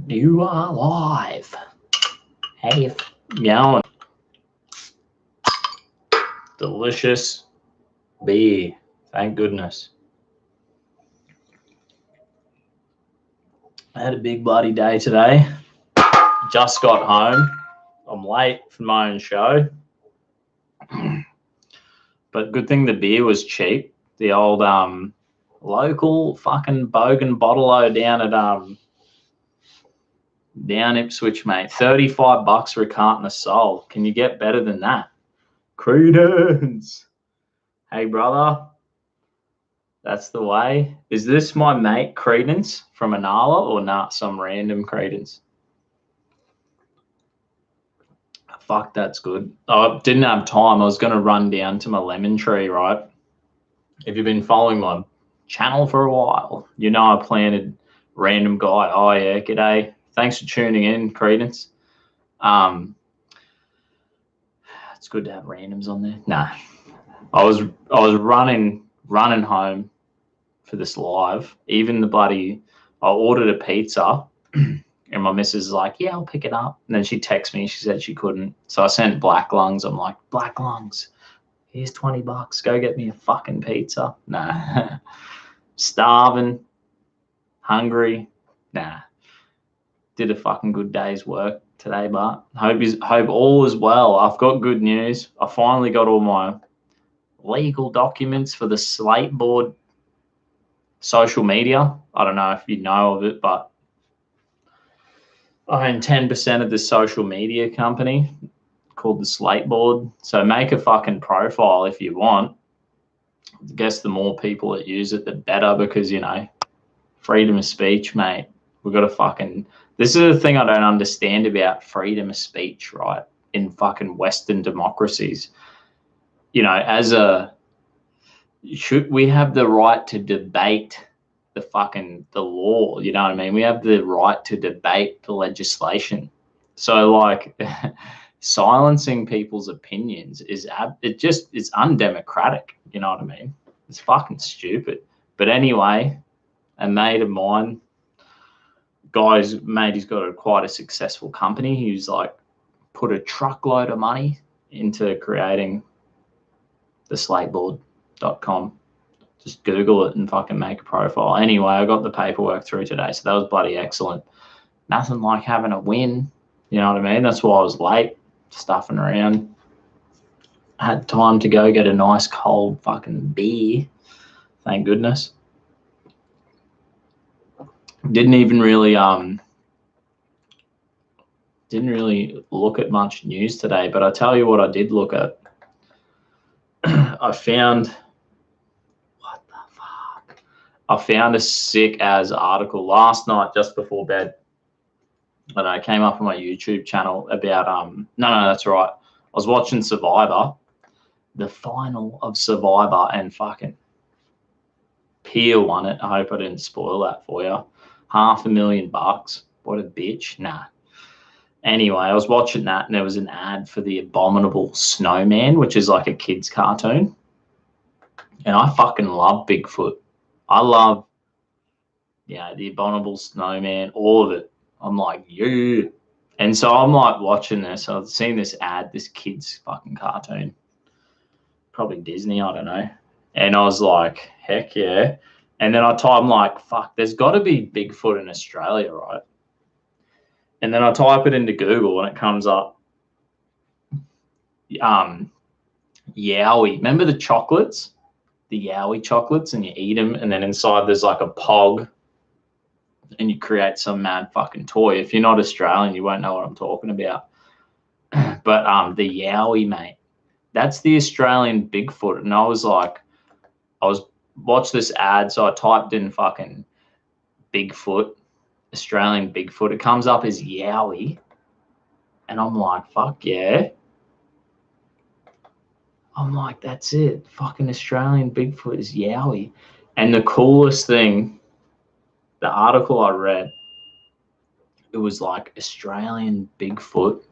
You are live. Hey, going. Delicious beer. Thank goodness. I had a big bloody day today. Just got home. I'm late for my own show. But good thing the beer was cheap. The old local fucking Bogan Bottle-O down at down Ipswich, mate. $35 for a carton of Sol. Can you get better than that? Credence. Hey, brother. That's the way. Is this my mate Credence from Anala or not some random Credence? Fuck, that's good. I didn't have time. I was going to run down to my lemon tree, right? If you've been following my channel for a while, you know I planted random guy. Oh, yeah, g'day. Thanks for tuning in, Credence. It's good to have randoms on there. Nah. I was running home for this live. Even the bloody, I ordered a pizza and my missus is like, yeah, I'll pick it up. And then she texted me. She said she couldn't. So I sent Black Lungs. I'm like, Black Lungs, here's $20. Go get me a fucking pizza. Nah. Starving. Hungry. Nah. Did a fucking good day's work today, but hope all is well. I've got good news. I finally got all my legal documents for the Slate Board social media. I don't know if you know of it, but I own 10% of this social media company called the Slate Board. So make a fucking profile if you want. I guess the more people that use it, the better, because, you know, freedom of speech, mate. We've got to fucking... This is the thing I don't understand about freedom of speech, right, in fucking Western democracies. You know, should we have the right to debate the law, you know what I mean? We have the right to debate the legislation. So, like, silencing people's opinions it's undemocratic, you know what I mean? It's fucking stupid. But anyway, a mate of mine, he's got quite a successful company. He's like put a truckload of money into creating the slateboard.com. Just Google it and fucking make a profile. Anyway, I got the paperwork through today, so that was bloody excellent. Nothing like having a win, you know what I mean? That's why I was late, stuffing around. I had time to go get a nice cold fucking beer. Thank goodness. Didn't really look at much news today, but I tell you what I did look at. I found a sick as article last night just before bed. And I came up on my YouTube channel about no, that's right. I was watching Survivor, the final of Survivor, and fucking Pia won it. I hope I didn't spoil that for you. $500,000. What a bitch. Nah. Anyway, I was watching that and there was an ad for the Abominable Snowman, which is like a kid's cartoon. And I fucking love Bigfoot. I love, the Abominable Snowman, all of it. I'm like, yeah. And so I'm like watching this. I've seen this ad, this kid's fucking cartoon. Probably Disney, I don't know. And I was like, heck yeah. And then I'm like, fuck, there's got to be Bigfoot in Australia, right? And then I type it into Google and it comes up, Yowie. Remember the chocolates? The Yowie chocolates, and you eat them, and then inside there's like a pog, and you create some mad fucking toy. If you're not Australian, you won't know what I'm talking about. But the Yowie, mate, that's the Australian Bigfoot. And I was watched this ad, so I typed in fucking Bigfoot, Australian Bigfoot. It comes up as Yowie, and I'm like, fuck yeah. I'm like, that's it. Fucking Australian Bigfoot is Yowie. And the coolest thing, the article I read, it was like Australian Bigfoot,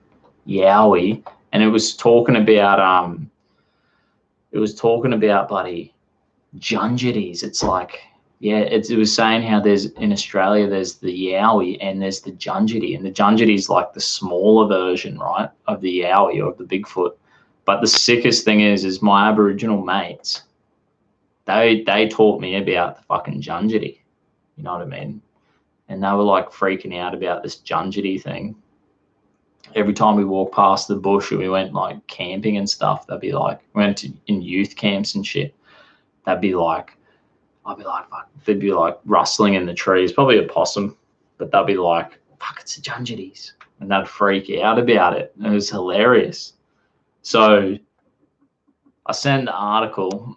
Yowie, and it was talking about bloody Jungities. It's like Yeah, it was saying how there's in Australia there's the Yowie and there's the Jungity, and the Jungity is like the smaller version, right, of the Yowie or of the Bigfoot. But the sickest thing is my Aboriginal mates, they taught me about the fucking Jungity. You know what I mean? And they were like freaking out about this Jungity thing. Every time we walked past the bush and we went like camping and stuff, they'd be like, we went to in youth camps and shit. They'd be like, I'd be like, fuck, they'd be like rustling in the trees, probably a possum, but they'd be like, fuck, it's the Jungities. And they'd freak out about it. And it was hilarious. So I sent the article.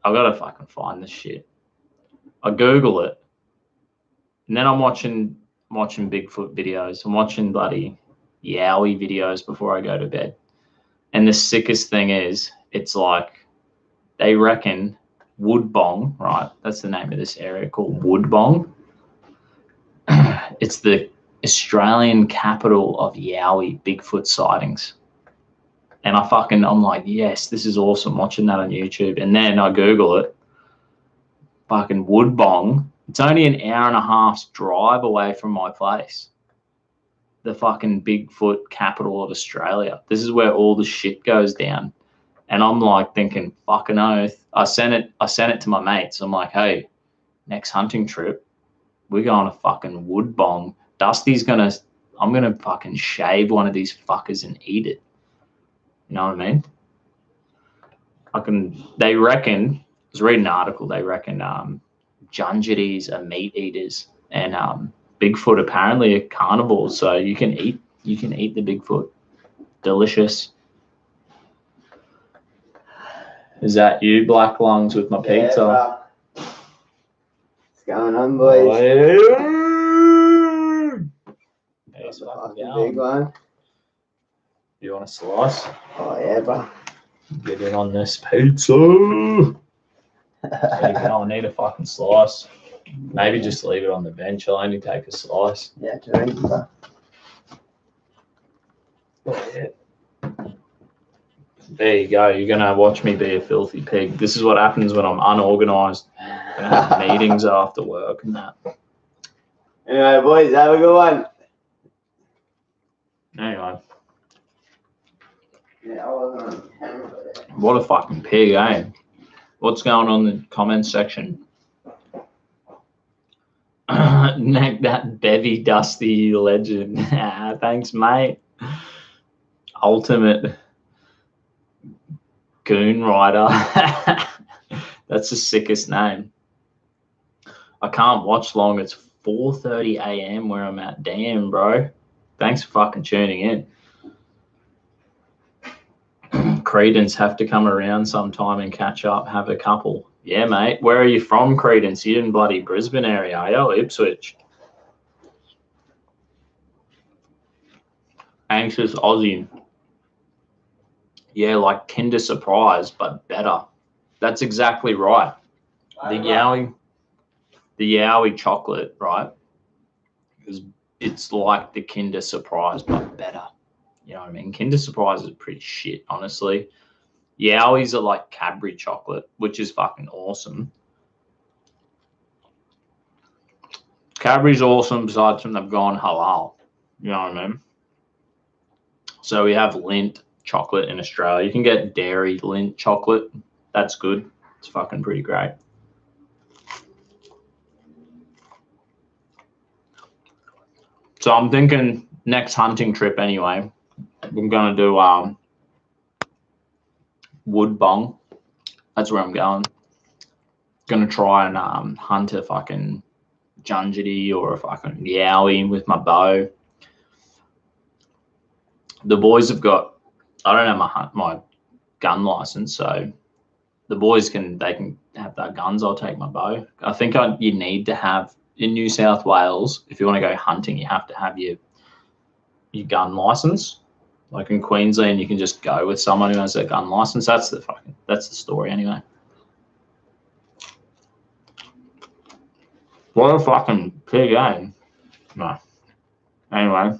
I've got to fucking find this shit. I Google it. And then I'm watching Bigfoot videos. I'm watching bloody Yowie videos before I go to bed. And the sickest thing is, it's like, they reckon Woodbong, right? That's the name of this area called Woodbong. It's the Australian capital of Yowie Bigfoot sightings. And I'm like, yes, this is awesome, watching that on YouTube. And then I Google it. Fucking Woodbong. It's only an hour and a half's drive away from my place. The fucking Bigfoot capital of Australia. This is where all the shit goes down. And I'm like thinking, fucking oath. I sent it to my mates. I'm like, hey, next hunting trip, we're going to fucking Woodbong. I'm gonna fucking shave one of these fuckers and eat it. You know what I mean? They reckon, I was reading an article, they reckon Jungities are meat eaters, and Bigfoot apparently are carnivores, so you can eat the Bigfoot. Delicious. Is that you, Black Lungs, with my pizza? Yeah, what's going on, boys? Oh, yeah. That's a fucking big one. You want a slice? Oh yeah, bro. Get in on this pizza. There you go. I need a fucking slice. Maybe just leave it on the bench. I'll only take a slice. Yeah, drink, bro. Oh, yeah. There you go. You're gonna watch me be a filthy pig. This is what happens when I'm unorganized and have meetings after work and that. Anyway, boys, have a good one. Anyway. Yeah, I wasn't on camera. What a fucking pig, eh? What's going on in the comments section? That Bevy Dusty legend. Thanks, mate. Ultimate Goon Rider. That's the sickest name. I can't watch long. It's 4:30 a.m. where I'm at. Damn, bro. Thanks for fucking tuning in. Credence have to come around sometime and catch up, have a couple. Yeah, mate. Where are you from, Credence? You in bloody Brisbane area, are you? Ipswich. Anxious Aussie. Yeah, like Kinder Surprise, but better. That's exactly right. The Yowie chocolate, right? It's like the Kinder Surprise, but better. You know what I mean? Kinder Surprise is pretty shit, honestly. Yowies are like Cadbury chocolate, which is fucking awesome. Cadbury's awesome, besides from they've gone halal. You know what I mean? So we have Lindt chocolate in Australia. You can get dairy Lindt chocolate. That's good. It's fucking pretty great. So I'm thinking next hunting trip anyway, I'm going to do Woodbong. That's where I'm going. Going to try and hunt a fucking Jungity or a fucking Yowie with my bow. The boys have got, I don't have my gun license, so the boys can have their guns. I'll take my bow. I think you need to have, in New South Wales, if you want to go hunting, you have to have your gun license. Like in Queensland, you can just go with someone who has a gun license. That's the story anyway. What a fucking pig, eh? No. Anyway.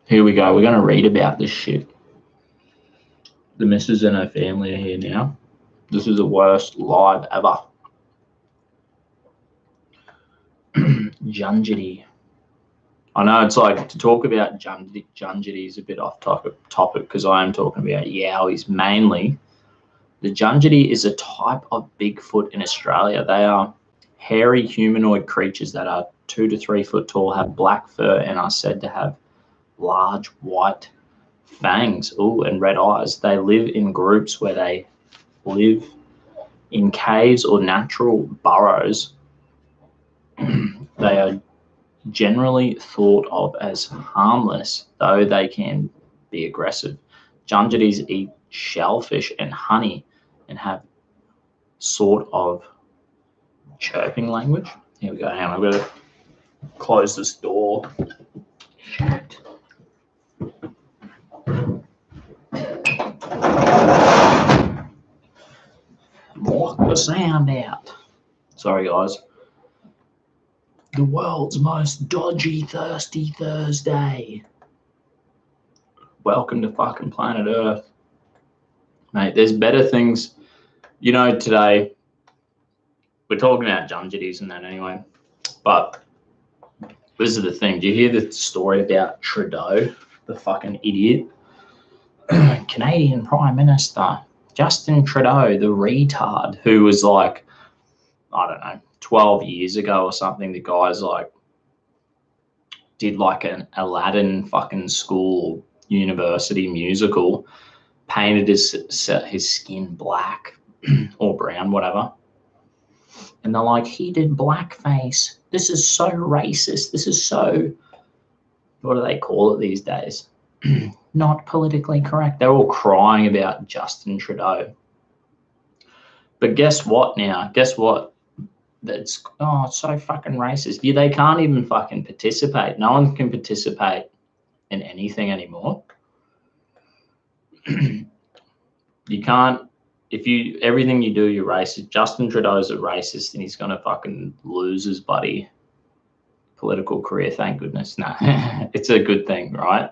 Here we go. We're going to read about this shit. The missus and her family are here now. This is the worst live ever. Junjity. I know it's like to talk about Junjity is a bit off topic because I am talking about Yowies mainly. The Junjity is a type of Bigfoot in Australia. They are hairy humanoid creatures that are 2 to 3 foot tall, have black fur, and are said to have large white fangs and red eyes. They live in groups where they live in caves or natural burrows. They are generally thought of as harmless, though they can be aggressive. Junjities eat shellfish and honey and have sort of chirping language. Here we go. Hang on, I've got to close this door. Shit. Block the sound out. Sorry, guys. The world's most dodgy, thirsty Thursday. Welcome to fucking planet Earth. Mate, there's better things. You know, today, we're talking about Junjities and that anyway, but this is the thing. Do you hear the story about Trudeau, the fucking idiot? Canadian Prime Minister Justin Trudeau, the retard, who was like, I don't know, 12 years ago or something, the guy's like, did like an Aladdin fucking school university musical, painted his skin black or brown, whatever. And they're like, he did blackface. This is so racist. This is so, what do they call it these days? Not politically correct. They're all crying about Justin Trudeau. But guess what now? Guess what? It's so fucking racist. Yeah, they can't even fucking participate. No one can participate in anything anymore. You can't, everything you do, you're racist. Justin Trudeau's a racist and he's going to fucking lose his buddy political career. Thank goodness. No, it's a good thing, right?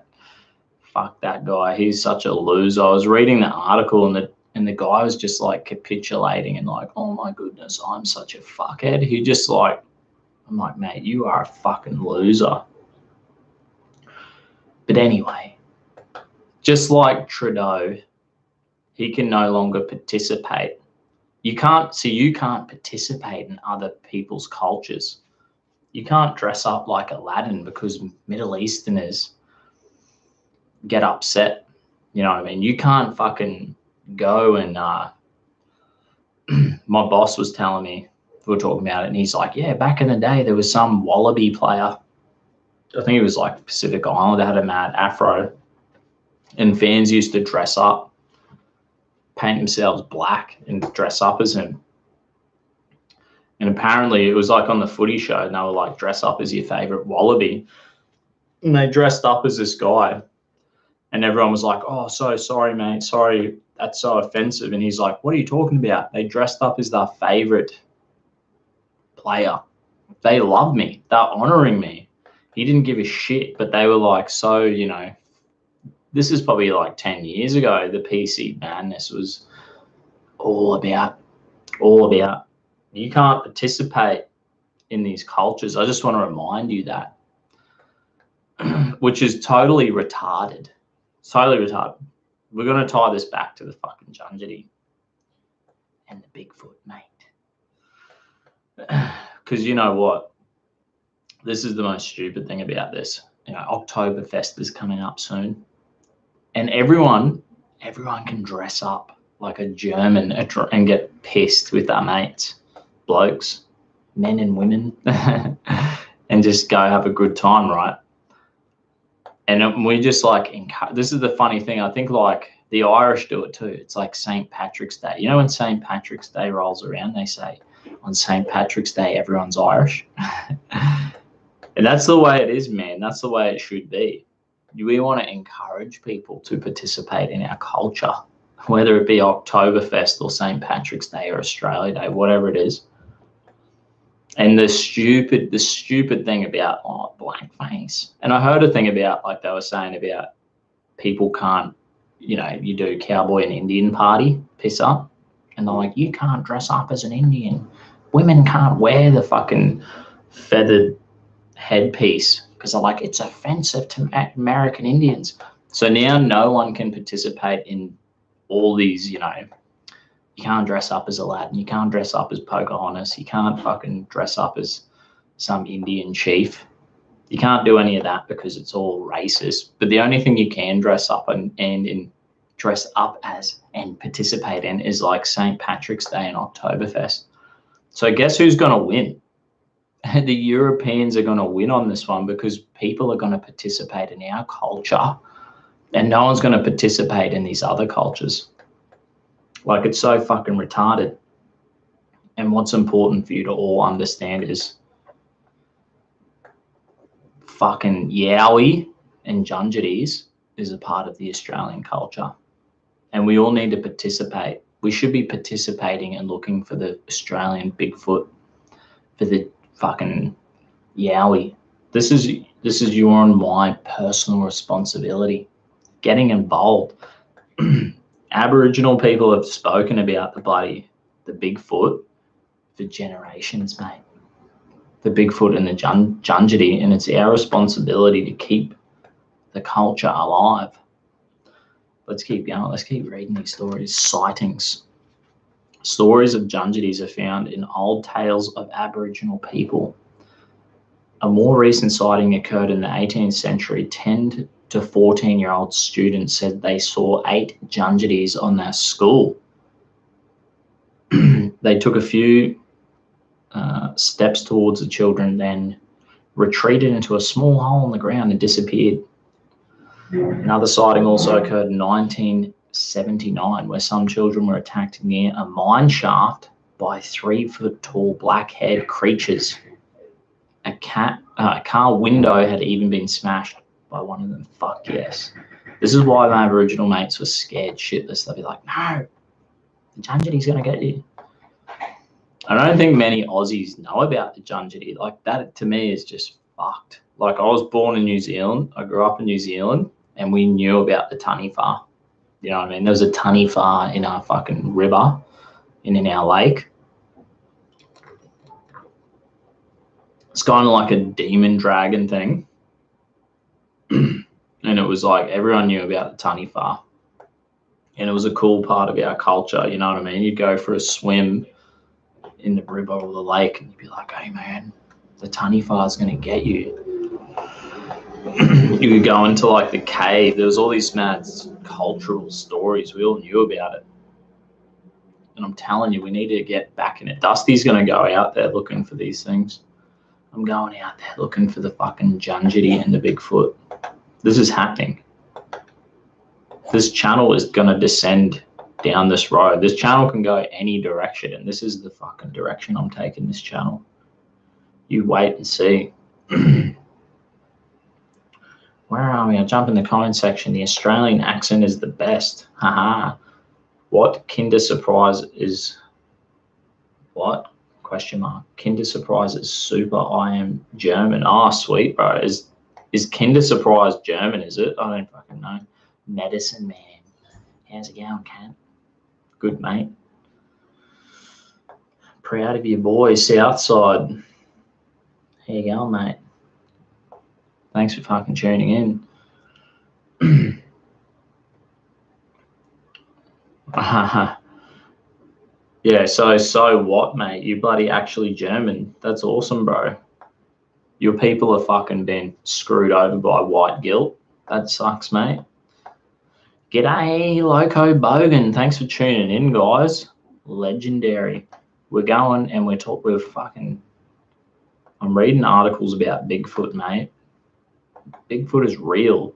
Fuck that guy. He's such a loser. I was reading the article and the guy was just like capitulating and like, oh my goodness, I'm such a fuckhead. He just like, I'm like, mate, you are a fucking loser. But anyway, just like Trudeau, he can no longer participate. You can't participate in other people's cultures. You can't dress up like Aladdin because Middle Easterners get upset. You know what I mean? You can't fucking go and my boss was telling me, we were talking about it, and he's like, yeah, back in the day there was some Wallaby player, I think it was like Pacific Island, that had a mad afro, and fans used to dress up, paint themselves black and dress up as him. And apparently it was like on the footy show and they were like, dress up as your favorite Wallaby, and they dressed up as this guy. And everyone was like, oh, so sorry, mate. Sorry, that's so offensive. And he's like, what are you talking about? They dressed up as their favorite player. They love me. They're honoring me. He didn't give a shit, but they were like, so, you know, this is probably like 10 years ago. The PC madness was all about. You can't participate in these cultures. I just want to remind you that, which is totally retarded. Totally retarded. We're going to tie this back to the fucking Junjity and the Bigfoot, mate. Because you know what? This is the most stupid thing about this. You know, Oktoberfest is coming up soon. And everyone can dress up like a German and get pissed with our mates, blokes, men and women, and just go have a good time, right? And we just like, this is the funny thing. I think like the Irish do it too. It's like St. Patrick's Day. You know, when St. Patrick's Day rolls around, they say on St. Patrick's Day, everyone's Irish. And that's the way it is, man. That's the way it should be. We want to encourage people to participate in our culture, whether it be Oktoberfest or St. Patrick's Day or Australia Day, whatever it is. And the stupid thing about blackface. And I heard a thing about, like they were saying about people can't, you do cowboy and Indian party, piss up, and they're like, you can't dress up as an Indian. Women can't wear the fucking feathered headpiece because they're like, it's offensive to American Indians. So now no one can participate in all these, you can't dress up as Aladdin, you can't dress up as Pocahontas, you can't fucking dress up as some Indian chief. You can't do any of that because it's all racist. But the only thing you can dress up and dress up as and participate in is like St. Patrick's Day and Oktoberfest. So guess who's going to win? The Europeans are going to win on this one because people are going to participate in our culture and no one's going to participate in these other cultures. Like, it's so fucking retarded. And what's important for you to all understand is fucking Yowie and Junjidis is a part of the Australian culture. And we all need to participate. We should be participating and looking for the Australian Bigfoot, for the fucking Yowie. This is your and my personal responsibility. Getting involved. Aboriginal people have spoken about the Bigfoot for generations, mate. The Bigfoot and the Junjidi, and it's our responsibility to keep the culture alive. Let's keep going. Let's keep reading these stories. Sightings. Stories of Junjidis are found in old tales of Aboriginal people. A more recent sighting occurred in the 18th century. 10 to 14-year-old students said they saw 8 Junjidis on their school. They took a few steps towards the children, then retreated into a small hole in the ground and disappeared. Another sighting also occurred in 1979, where some children were attacked near a mine shaft by 3-foot-tall black-haired creatures. A car window had even been smashed by one of them. Fuck yes. This is why my Aboriginal mates were scared shitless. They'd be like, no, the Junjidi's going to get you. I don't think many Aussies know about the Junjidi. Like, that to me is just fucked. Like, I was born in New Zealand. I grew up in New Zealand, and we knew about the Taniwha. You know what I mean? There was a Taniwha in our fucking river and in our lake. It's kind of like a demon dragon thing. And it was like everyone knew about the Taniwha. And it was a cool part of our culture, you know what I mean? You'd go for a swim in the river or the lake and you'd be like, hey man, the Taniwha is going to get you. You could go into like the cave. There was all these mad cultural stories. We all knew about it. And I'm telling you, we need to get back in it. Dusty's going to go out there looking for these things. I'm going out there looking for the fucking Junjidi and the Bigfoot. This is happening. This channel is going to descend down this road. This channel can go any direction, and this is the fucking direction I'm taking this channel. You wait and see. Where are we? I'll jump in the comment section. The Australian accent is the best. Haha. What Kinder Surprise is... What? Question mark. Kinder Surprise is super. I am German. Oh, sweet, bro. Is Kinder Surprise German, is it? I don't fucking know. Medicine Man. How's it going, Cat? Good, mate. Proud of you, boy. Southside. How you going, mate? Thanks for fucking tuning in. Yeah, so what, mate? You bloody actually German. That's awesome, bro. Your people are fucking been screwed over by white guilt. That sucks, mate. G'day, Loco Bogan. Thanks for tuning in, guys. Legendary. We're going and we're fucking... I'm reading articles about Bigfoot, mate. Bigfoot is real.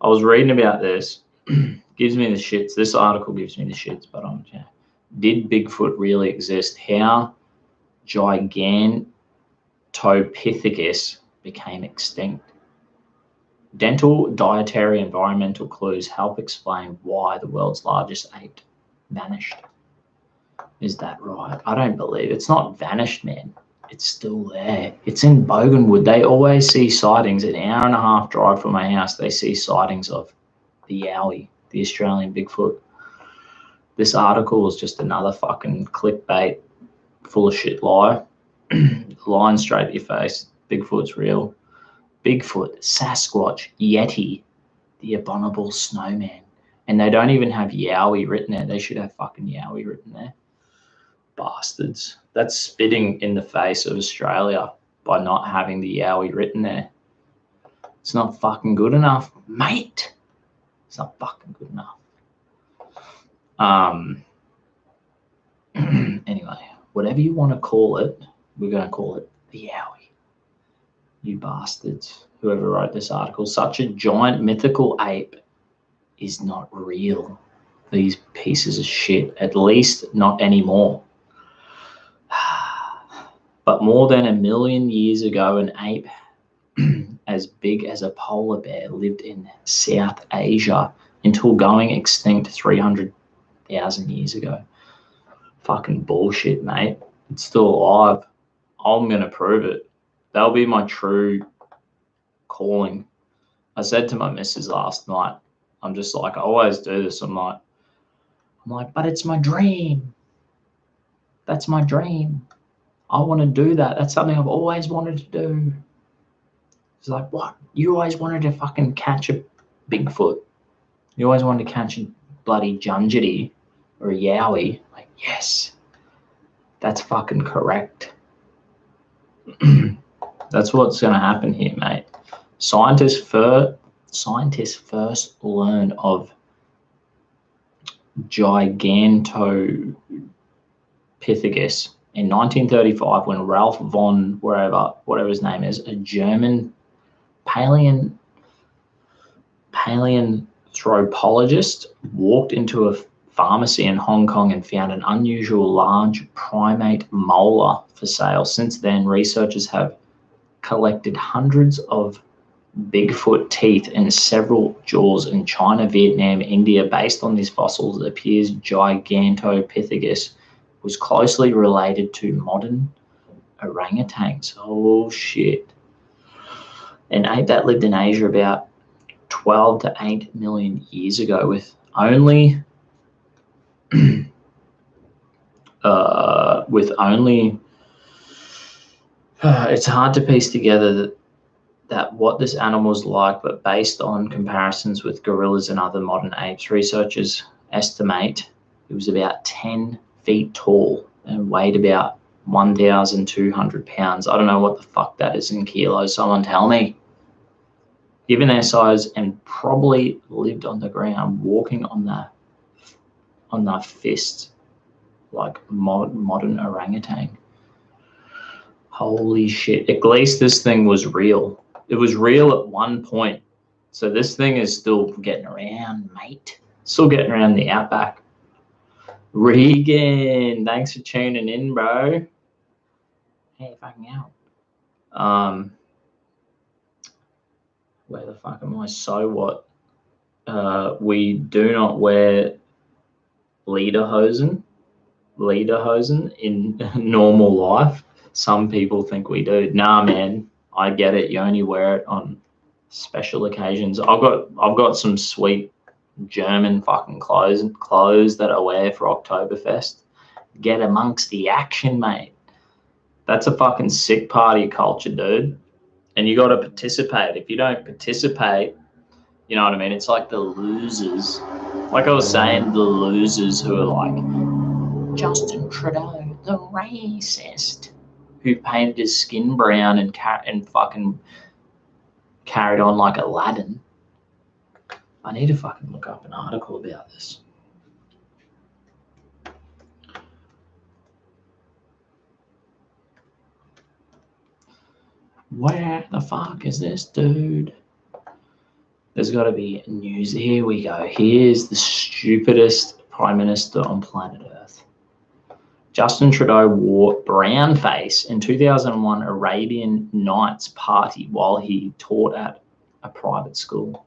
I was reading about this. Gives me the shits. This article gives me the shits, but did Bigfoot really exist? How Gigantopithecus became extinct. Dental, dietary, environmental clues help explain why the world's largest ape vanished. Is that right? I don't believe it's not vanished, man. It's still there. It's in Boganwood. They always see sightings. An hour and a half drive from my house, they see sightings of the Yowie, the Australian Bigfoot. This article is just another fucking clickbait, full of shit lie. Lying straight at your face. Bigfoot's real. Bigfoot, Sasquatch, Yeti, the abominable snowman. And they don't even have Yowie written there. They should have fucking Yowie written there. Bastards. That's spitting in the face of Australia by not having the Yowie written there. It's not fucking good enough, mate. It's not fucking good enough. Anyway, whatever you want to call it, we're going to call it the Yowie. You bastards, whoever wrote this article. Such a giant mythical ape is not real. These pieces of shit, at least not anymore. But more than 1 million years ago, an ape as big as a polar bear lived in South Asia until going extinct 300,000 years ago. Fucking bullshit, mate. It's still alive. I'm going to prove it. That'll be my true calling. I said to my missus last night, I'm just like, I always do this. I'm like, but it's my dream. That's my dream. I want to do that. That's something I've always wanted to do. It's like, what? You always wanted to fucking catch a Bigfoot. You always wanted to catch a bloody Junjiti or a Yowie. Like, yes, that's fucking correct. That's what's going to happen here, mate. Scientists first learned of Gigantopithecus in 1935 when Ralph von whatever his name is, a German paleoanthropologist, walked into a pharmacy in Hong Kong and found an unusual large primate molar for sale. Since then, researchers have collected hundreds of Bigfoot teeth and several jaws in China, Vietnam, India. Based on these fossils, it appears Gigantopithecus was closely related to modern orangutans. Oh shit. An ape that lived in Asia about 12 to 8 million years ago with only it's hard to piece together that what this animal is like, but based on comparisons with gorillas and other modern apes, researchers estimate it was about 10 feet tall and weighed about 1,200 pounds. I don't know what the fuck that is in kilos. Someone tell me. Given their size, and probably lived on the ground, walking on the fist like modern orangutan. Holy shit. At least this thing was real. It was real at one point. So this thing is still getting around, mate. Still getting around the outback. Regan, thanks for tuning in, bro. Hey, fucking out. Where the fuck am I? So what? We do not wear lederhosen in normal life. Some people think we do. Nah, man, I get it. You only wear it on special occasions. I've got some sweet German fucking clothes that I wear for Oktoberfest. Get amongst the action, mate. That's a fucking sick party culture, dude. And you got to participate. If you don't participate, you know what I mean? It's like the losers. Like I was saying, the losers who are like Justin Trudeau, the racist, who painted his skin brown and fucking carried on like Aladdin. I need to fucking look up an article about this. Where the fuck is this, dude? There's got to be news. Here we go. Here's the stupidest prime minister on planet Earth. Justin Trudeau wore brown face in 2001 Arabian Nights party while he taught at a private school.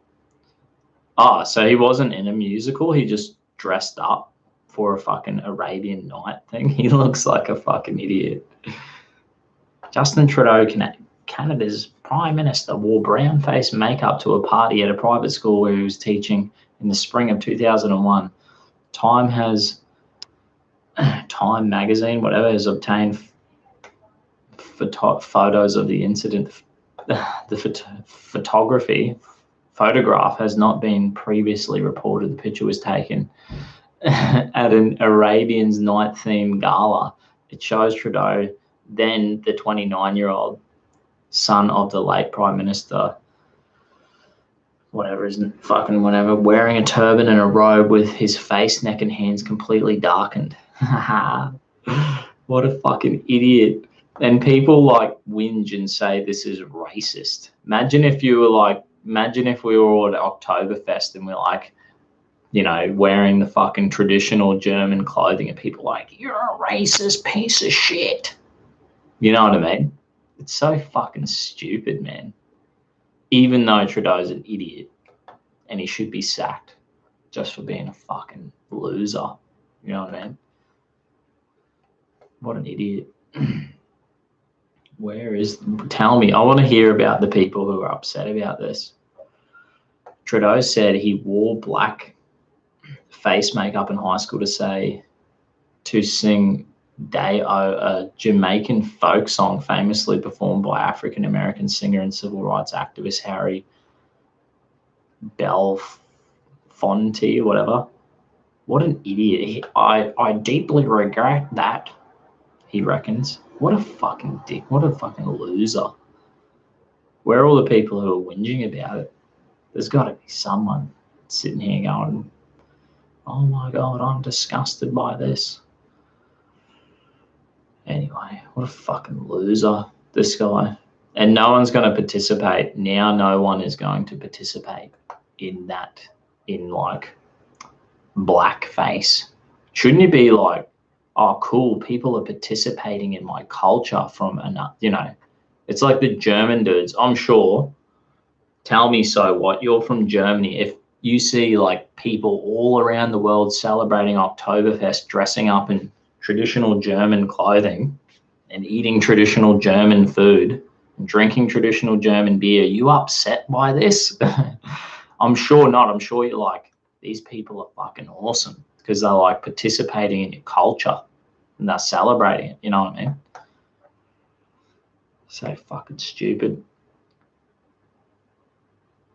Oh, so he wasn't in a musical. He just dressed up for a fucking Arabian Night thing. He looks like a fucking idiot. Justin Trudeau, Canada's Prime Minister, wore brown face makeup to a party at a private school where he was teaching in the spring of 2001, Time magazine, whatever, has obtained photos of the incident. The photograph has not been previously reported. The picture was taken at an Arabian's Night themed gala. It shows Trudeau, then the 29-year-old son of the late Prime Minister, whatever, wearing a turban and a robe with his face, neck, and hands completely darkened. What a fucking idiot. And people like whinge and say this is racist. Imagine if we were all at Oktoberfest and we're like, you know, wearing the fucking traditional German clothing and people like, you're a racist piece of shit. You know what I mean? It's so fucking stupid, man. Even though Trudeau's an idiot and he should be sacked just for being a fucking loser. You know what I mean? What an idiot. Tell me, I want to hear about the people who are upset about this. Trudeau said he wore black face makeup in high school to sing Day-O, a Jamaican folk song famously performed by African-American singer and civil rights activist Harry Belafonte or whatever. What an idiot. I deeply regret that, he reckons. What a fucking dick. What a fucking loser. Where are all the people who are whinging about it? There's got to be someone sitting here going, oh my God, I'm disgusted by this. Anyway, what a fucking loser, this guy. And no one's going to participate. Now no one is going to participate in that, in like blackface. Shouldn't you be like, oh, cool, people are participating in my culture from another, you know. It's like the German dudes, I'm sure. Tell me, so what? You're from Germany. If you see like people all around the world celebrating Oktoberfest, dressing up in traditional German clothing and eating traditional German food and drinking traditional German beer, you upset by this? I'm sure not. I'm sure you're like, these people are fucking awesome because they're like participating in your culture and they're celebrating it. You know what I mean? So fucking stupid.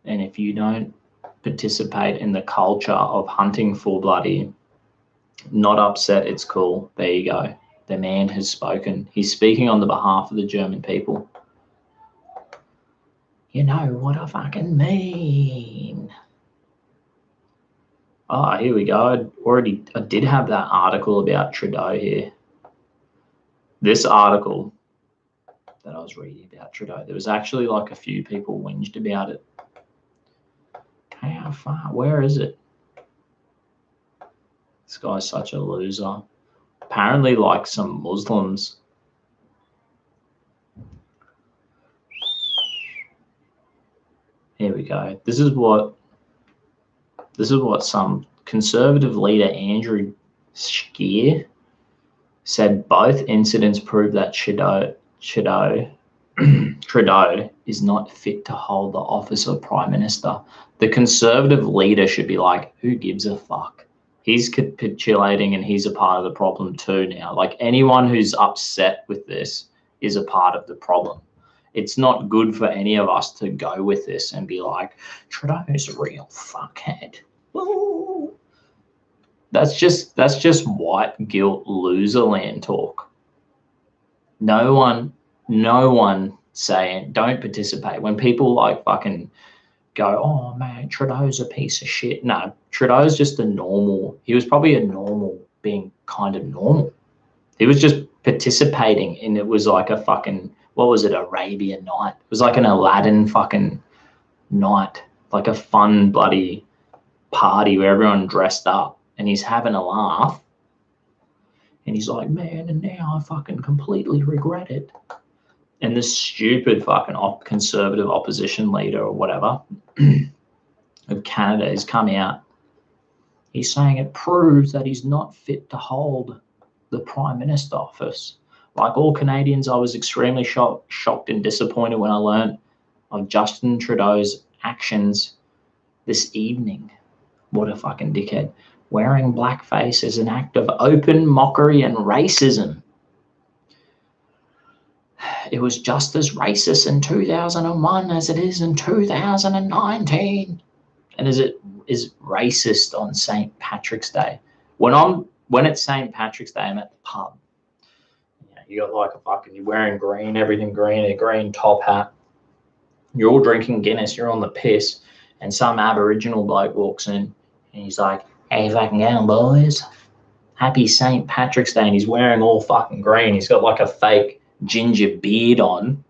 And if you don't participate in the culture of hunting for bloody, not upset, it's cool. There you go. The man has spoken. He's speaking on the behalf of the German people. You know what I fucking mean. Oh, here we go. I did have that article about Trudeau here. This article that I was reading about Trudeau, there was actually like a few people whinged about it. How far? Where is it? This guy's such a loser. Apparently, like some Muslims. Here we go. This is what some conservative leader Andrew Scheer said. Both incidents prove that Trudeau is not fit to hold the office of Prime Minister. The conservative leader should be like, who gives a fuck? He's capitulating and he's a part of the problem too now. Like anyone who's upset with this is a part of the problem. It's not good for any of us to go with this and be like, Trudeau's a real fuckhead. Ooh. That's just white guilt loser land talk. No one saying don't participate. When people like fucking go, oh man, Trudeau's a piece of shit. No, Trudeau's just he was probably a normal being kind of normal. He was just participating in, it was like a fucking, what was it, Arabian Night. It was like an Aladdin fucking night, like a fun bloody party where everyone dressed up and he's having a laugh. And he's like, man, and now I fucking completely regret it. And this stupid fucking conservative opposition leader or whatever of Canada has come out. He's saying it proves that he's not fit to hold the Prime Minister office. Like all Canadians, I was extremely shocked and disappointed when I learned of Justin Trudeau's actions this evening. What a fucking dickhead. Wearing blackface is an act of open mockery and racism. It was just as racist in 2001 as it is in 2019. And is racist on St. Patrick's Day. When it's St. Patrick's Day, I'm at the pub. You got like you're wearing green, everything green, a green top hat. You're all drinking Guinness, you're on the piss, and some Aboriginal bloke walks in and he's like, "Hey, fucking going, boys. Happy St. Patrick's Day." And he's wearing all fucking green. He's got like a fake ginger beard on,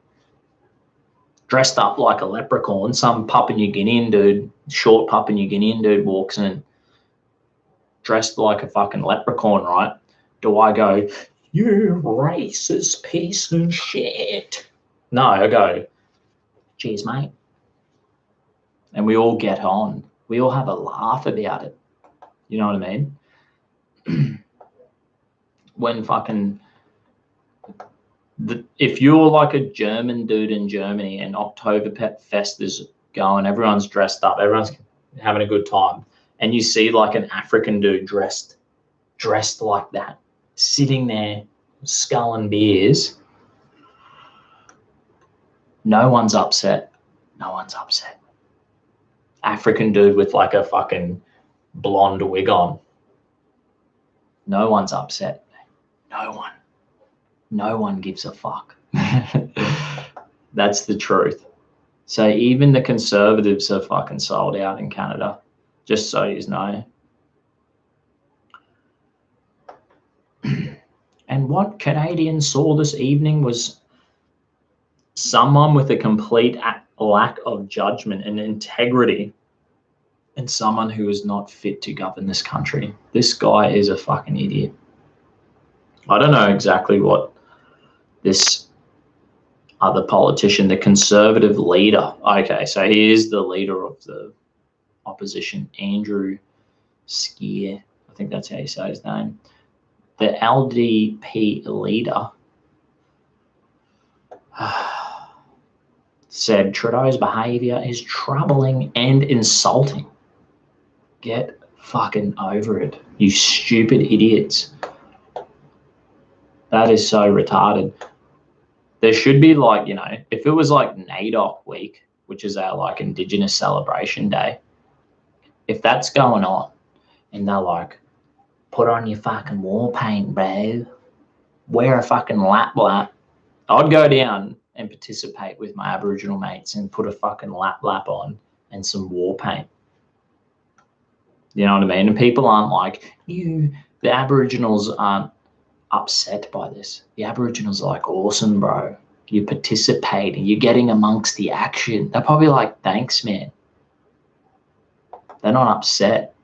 dressed up like a leprechaun. Some Papua New Guinean dude, short Papua New Guinean dude walks in, dressed like a fucking leprechaun, right? Do I go, "You racist piece of shit"? No, I go, "Cheers, mate." And we all get on. We all have a laugh about it. You know what I mean? When if you're like a German dude in Germany and Oktoberfest is going, everyone's dressed up, everyone's having a good time, and you see like an African dude dressed like that, sitting there sculling beers, no one's upset. No one's upset. African dude with like a fucking blonde wig on. No one's upset. No one gives a fuck. That's the truth. So even the Conservatives are fucking sold out in Canada, just so you know. And what Canadians saw this evening was someone with a complete lack of judgment and integrity, and someone who is not fit to govern this country. This guy is a fucking idiot. I don't know exactly what this other politician, the Conservative leader. Okay, so he is the leader of the opposition, Andrew Scheer. I think that's how you say his name. The LDP leader said Trudeau's behaviour is troubling and insulting. Get fucking over it, you stupid idiots. That is so retarded. There should be like, if it was like NAIDOC week, which is our like Indigenous celebration day, if that's going on and they're like, put on your fucking war paint, bro, wear a fucking lap, I'd go down and participate with my Aboriginal mates and put a fucking lap on and some war paint. You know what I mean? And people aren't like, the Aboriginals aren't upset by this. The Aboriginals are like, awesome, bro. You're participating. You're getting amongst the action. They're probably like, thanks, man. They're not upset.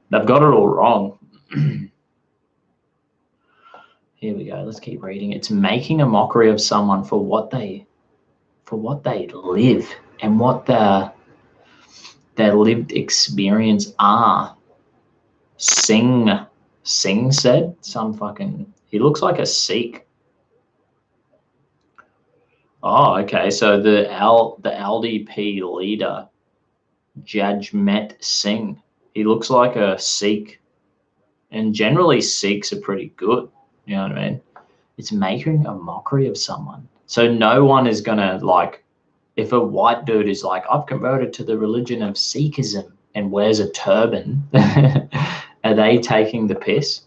They've got it all wrong. Here we go. Let's keep reading. It's making a mockery of someone for what they live and what their lived experience are. Singh said, he looks like a Sikh. Oh, okay. So the LDP leader, Jagmeet Singh, he looks like a Sikh. And generally Sikhs are pretty good. You know what I mean? It's making a mockery of someone. So no one is going to like, if a white dude is like, I've converted to the religion of Sikhism and wears a turban, are they taking the piss?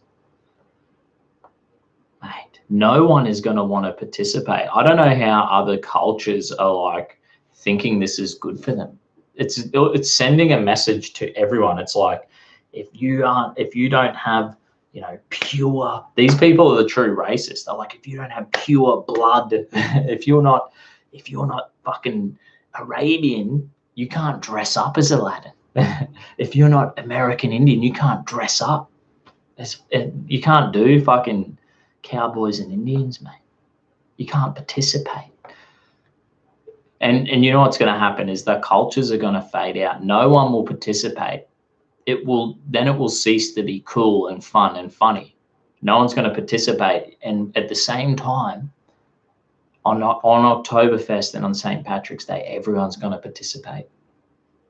Mate, no one is going to want to participate. I don't know how other cultures are like thinking this is good for them. It's sending a message to everyone. It's like, if you don't have, pure, these people are the true racists. They're like, if you don't have pure blood, if you're not fucking Arabian, you can't dress up as Aladdin. If you're not American Indian, you can't dress up. You can't do fucking cowboys and Indians, mate. You can't participate. And you know what's going to happen is that cultures are going to fade out. No one will participate. It will cease to be cool and fun and funny. No one's going to participate. And at the same time, on Oktoberfest and on St. Patrick's Day, everyone's going to participate.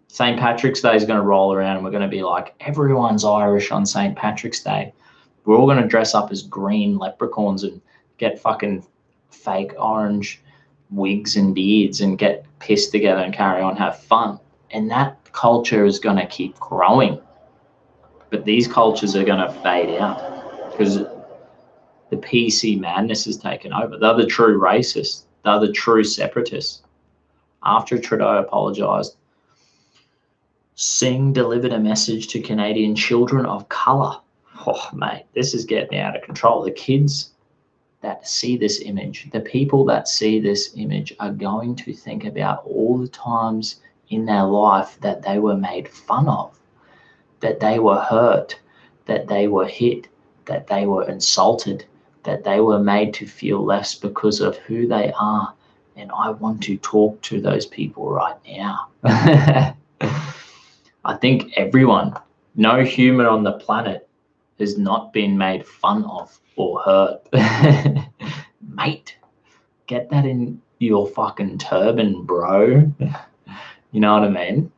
St. Patrick's Day is going to roll around and we're going to be like, everyone's Irish on St. Patrick's Day. We're all going to dress up as green leprechauns and get fucking fake orange wigs and beards and get pissed together and carry on, have fun. And that culture is going to keep growing. But these cultures are going to fade out because the PC madness has taken over. They're the true racists. They're the true separatists. After Trudeau apologised, Singh delivered a message to Canadian children of colour. Oh, mate, this is getting out of control. The kids that see this image, the people that see this image are going to think about all the times in their life that they were made fun of, that they were hurt, that they were hit, that they were insulted, that they were made to feel less because of who they are. And I want to talk to those people right now. I think everyone, no human on the planet has not been made fun of or hurt. Mate, get that in your fucking turban, bro. You know what I mean?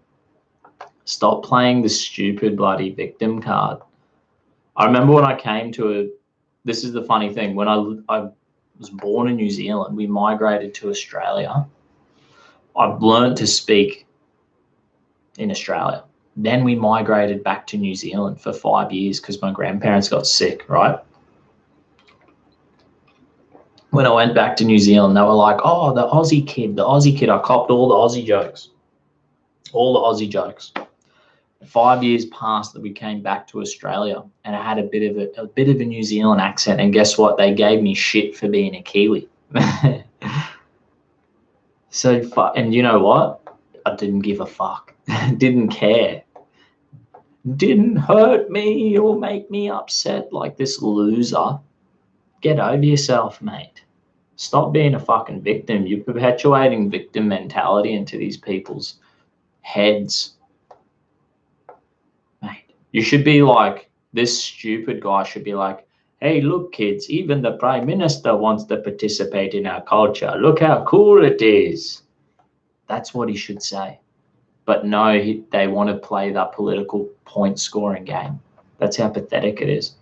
Stop playing the stupid bloody victim card. I remember when I came to this is the funny thing, when I was born in New Zealand, we migrated to Australia. I've learned to speak in Australia. Then we migrated back to New Zealand for 5 years because my grandparents got sick, right? When I went back to New Zealand, they were like, oh, the Aussie kid. I copped all the Aussie jokes. All the Aussie jokes. 5 years passed that we came back to Australia, and I had a bit of a New Zealand accent. And guess what? They gave me shit for being a Kiwi. And you know what? I didn't give a fuck. Didn't care. Didn't hurt me or make me upset like this loser. Get over yourself, mate. Stop being a fucking victim. You're perpetuating victim mentality into these people's heads. Mate, you should be like, this stupid guy should be like, hey, look, kids, even the Prime Minister wants to participate in our culture. Look how cool it is. That's what he should say. But no, they want to play that political point scoring game. That's how pathetic it is.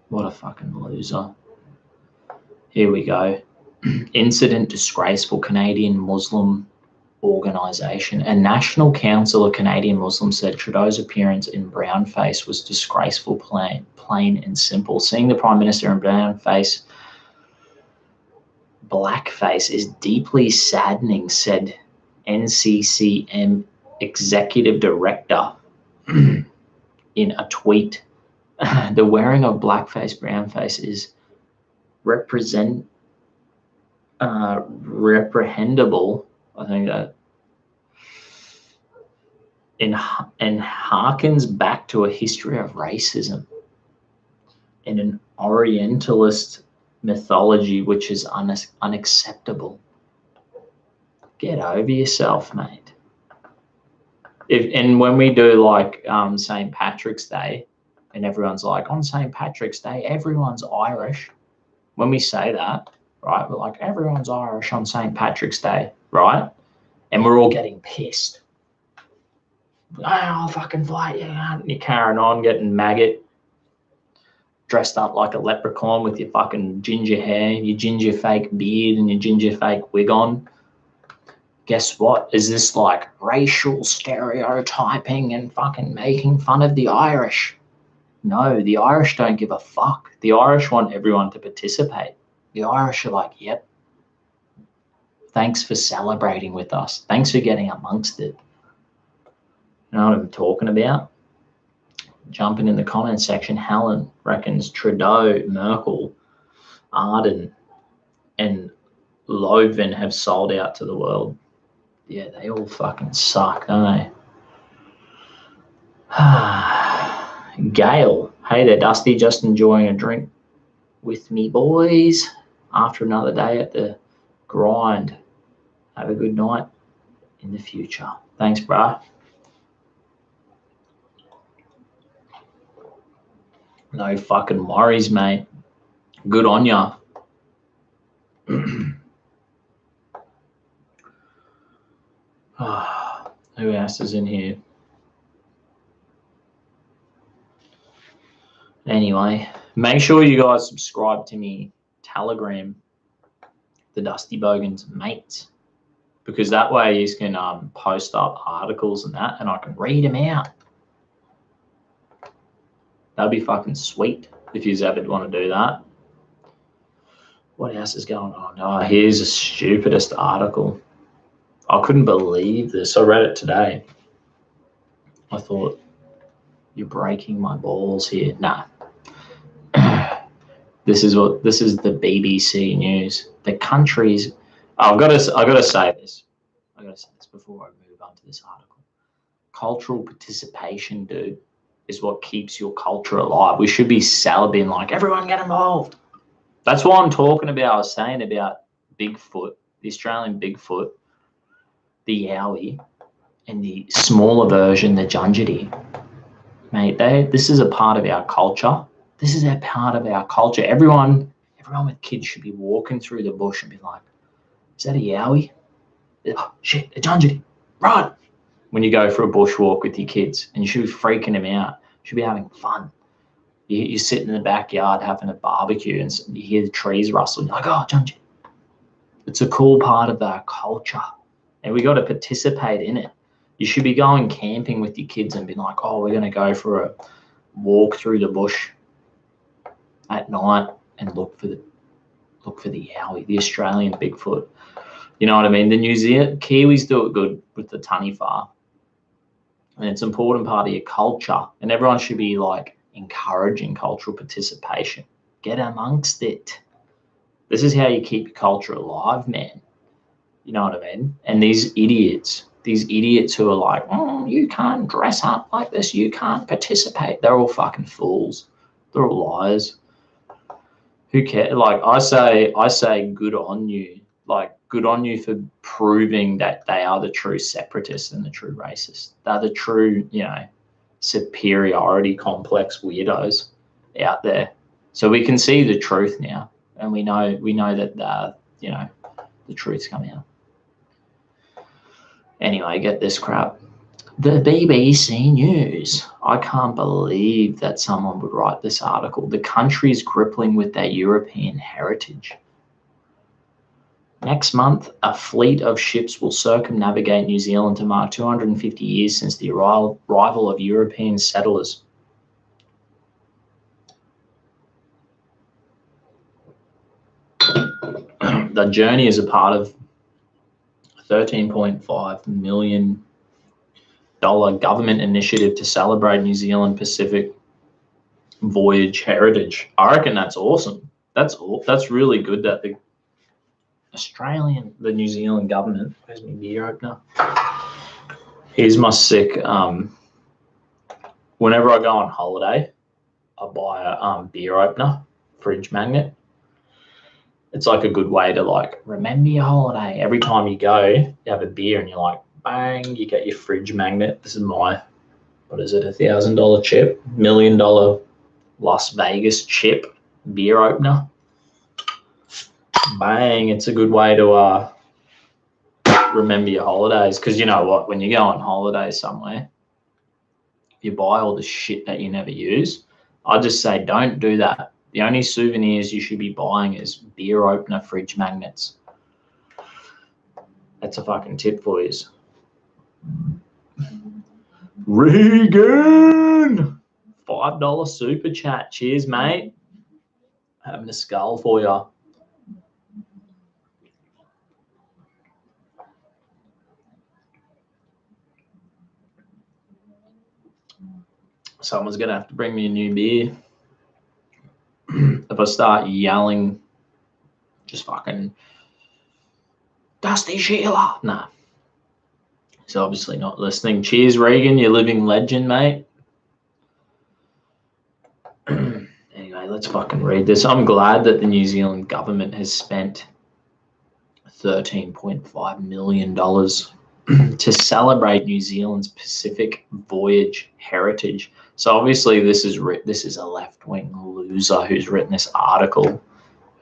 What a fucking loser. Here we go. Incident disgraceful Canadian Muslim organisation. A National Council of Canadian Muslims said Trudeau's appearance in brownface was disgraceful, plain and simple. Seeing the Prime Minister in blackface is deeply saddening, said NCCM Executive Director in a tweet. The wearing of blackface, brownface is reprehensible, I think that, and harkens back to a history of racism and an Orientalist mythology which is unacceptable. Get over yourself, mate. And when we do like St. Patrick's Day, and everyone's like, on St. Patrick's Day, everyone's Irish. When we say that, right, we're like, everyone's Irish on St. Patrick's Day, right? And we're all getting pissed. I'll fucking fight you. And you're carrying on, getting maggot, dressed up like a leprechaun with your fucking ginger hair, your ginger fake beard, and your ginger fake wig on. Guess what? Is this like racial stereotyping and fucking making fun of the Irish? No, the Irish don't give a fuck. The Irish want everyone to participate. The Irish are like, yep, thanks for celebrating with us. Thanks for getting amongst it. You know what I'm talking about? Jumping in the comment section, Helen reckons Trudeau, Merkel, Arden, and Loven have sold out to the world. Yeah, they all fucking suck, don't they? Gail, hey there, Dusty, just enjoying a drink with me, boys, after another day at the grind. Have a good night in the future. Thanks, bruh. No fucking worries, mate. Good on ya. else is in here? Anyway, make sure you guys subscribe to me Telegram, the Dusty Bogans Mates, because that way you can post up articles and that, and I can read them out. That'd be fucking sweet if you ever want to do that. What else is going on? Oh, here's the stupidest article. I couldn't believe this. I read it today. I thought, you're breaking my balls here. Nah. This is the BBC News. The countries. I gotta say this. I gotta say this before I move on to this article. Cultural participation, dude, is what keeps your culture alive. We should be celebrating, like, everyone get involved. That's what I'm talking about. I was saying about Bigfoot, the Australian Bigfoot, the Yowie, and the smaller version, the Djunditty. Mate, this is a part of our culture. This is a part of our culture. Everyone with kids should be walking through the bush and be like, is that a Yowie? Oh, shit, a Djunditty. Run. When you go for a bushwalk with your kids, and you should be freaking them out. You should be having fun. You're sitting in the backyard having a barbecue and you hear the trees rustle. And you're like, oh, Djunditty. It's a cool part of our culture. And we got to participate in it. You should be going camping with your kids and be like, oh, we're going to go for a walk through the bush at night and look for the Yowie, the Australian Bigfoot. You know what I mean? The New Zealand Kiwis do it good with the Taniwha. And it's an important part of your culture. And everyone should be like encouraging cultural participation. Get amongst it. This is how you keep your culture alive, man. You know what I mean? And these idiots who are like, oh, you can't dress up like this, you can't participate. They're all fucking fools. They're all liars. Who cares? Like, I say good on you. Like, good on you for proving that they are the true separatists and the true racists. They're the true, superiority complex weirdos out there. So we can see the truth now, and we know that the truth's coming out. Anyway, get this crap. The BBC News. I can't believe that someone would write this article. The country is grappling with their European heritage. Next month, a fleet of ships will circumnavigate New Zealand to mark 250 years since the arrival of European settlers. The journey is a part of a $13.5 million government initiative to celebrate New Zealand Pacific voyage heritage. I reckon that's awesome. That's really good that the New Zealand government. Where's my beer opener? Here's my sick. Whenever I go on holiday, I buy a beer opener, fridge magnet. It's like a good way to like remember your holiday. Every time you go, you have a beer and you're like, bang, you get your fridge magnet. This is my, what is it, $1,000 chip, $1 million Las Vegas chip beer opener. Bang, it's a good way to remember your holidays. Because you know what, when you go on holiday somewhere, you buy all the shit that you never use. I just say don't do that. The only souvenirs you should be buying is beer opener fridge magnets. That's a fucking tip for you. Regan, $5 super chat. Cheers, mate. Having a skull for you. Someone's gonna have to bring me a new beer. If I start yelling, just fucking Dusty Sheila. Nah. He's obviously not listening. Cheers, Regan, you living legend, mate. Anyway, let's fucking read this. I'm glad that the New Zealand government has spent $13.5 million to celebrate New Zealand's Pacific voyage heritage. So obviously this is a left-wing loser who's written this article,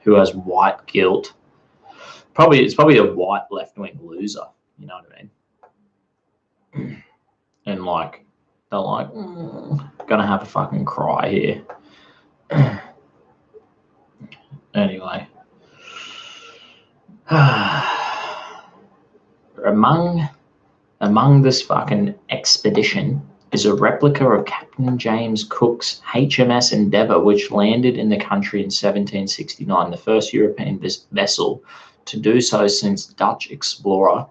who has white guilt. It's probably a white left-wing loser. You know what I mean? and like they're like, gonna have a fucking cry here. Anyway, among this fucking expedition is a replica of Captain James Cook's HMS Endeavour, which landed in the country in 1769, the first European vessel to do so since Dutch explorer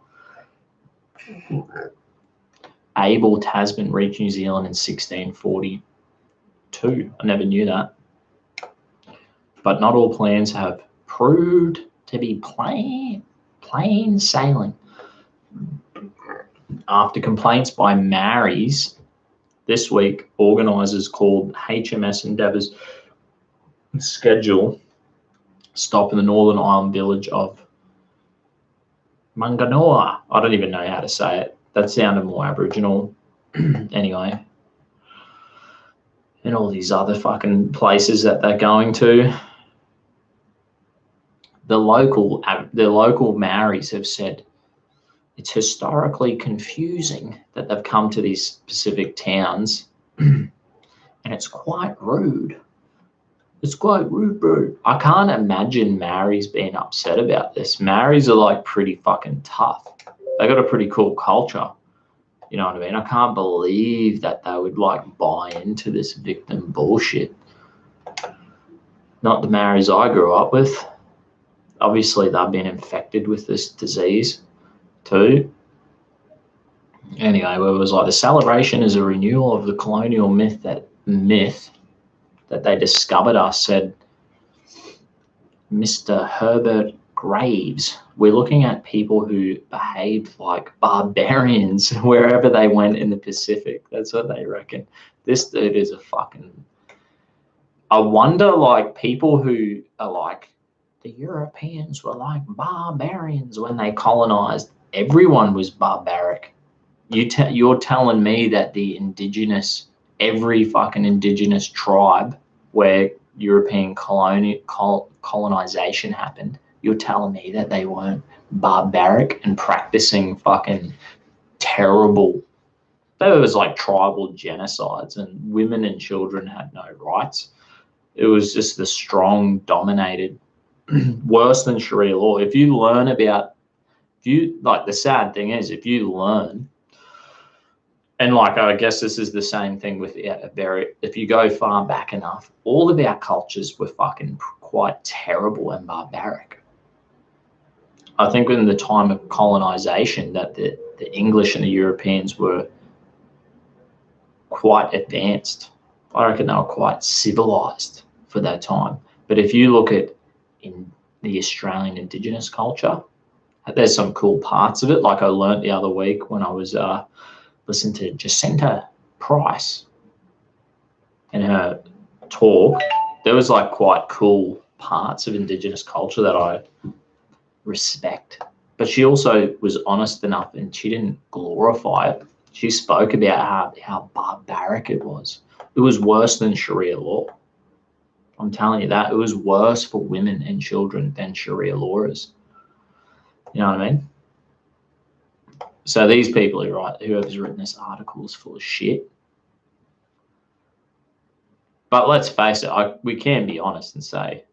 Abel Tasman reached New Zealand in 1642. I never knew that. But not all plans have proved to be plain sailing. After complaints by Maoris, this week, organisers called HMS Endeavour's schedule stop in the Northern Island village of Manganoa. I don't even know how to say it. That sounded more Aboriginal. Anyway. And all these other fucking places that they're going to. The local Maoris have said it's historically confusing that they've come to these specific towns, and it's quite rude. It's quite rude, bro. I can't imagine Maoris being upset about this. Maoris are like pretty fucking tough. They got a pretty cool culture. You know what I mean? I can't believe that they would like buy into this victim bullshit. Not the Maoris I grew up with. Obviously, they've been infected with this disease too. Anyway, where it was like the celebration is a renewal of the colonial myth that they discovered us, said Mr. Herbert Graves. We're looking at people who behaved like barbarians wherever they went in the Pacific. That's what they reckon. This dude is a fucking... I wonder, like, people who are like, the Europeans were like barbarians when they colonized. Everyone was barbaric. You're telling me that every fucking indigenous tribe where European colonization happened, you're telling me that they weren't barbaric and practicing fucking terrible... There was like tribal genocides and women and children had no rights. It was just the strong dominated, worse than Sharia law. If you learn about, the sad thing is, if you learn, and like, I guess this is the same thing with if you go far back enough, all of our cultures were fucking quite terrible and barbaric. I think in the time of colonization that the English and the Europeans were quite advanced. I reckon they were quite civilized for that time. But if you look at in the Australian Indigenous culture, there's some cool parts of it. Like I learnt the other week when I was listening to Jacinta Price and her talk, there was like quite cool parts of Indigenous culture that I respect. But she also was honest enough and she didn't glorify it. She spoke about how barbaric it was. It was worse than Sharia law. I'm telling you that. It was worse for women and children than Sharia law is. You know what I mean? So these people are right. Whoever's written this article is full of shit. But let's face it, we can be honest and say,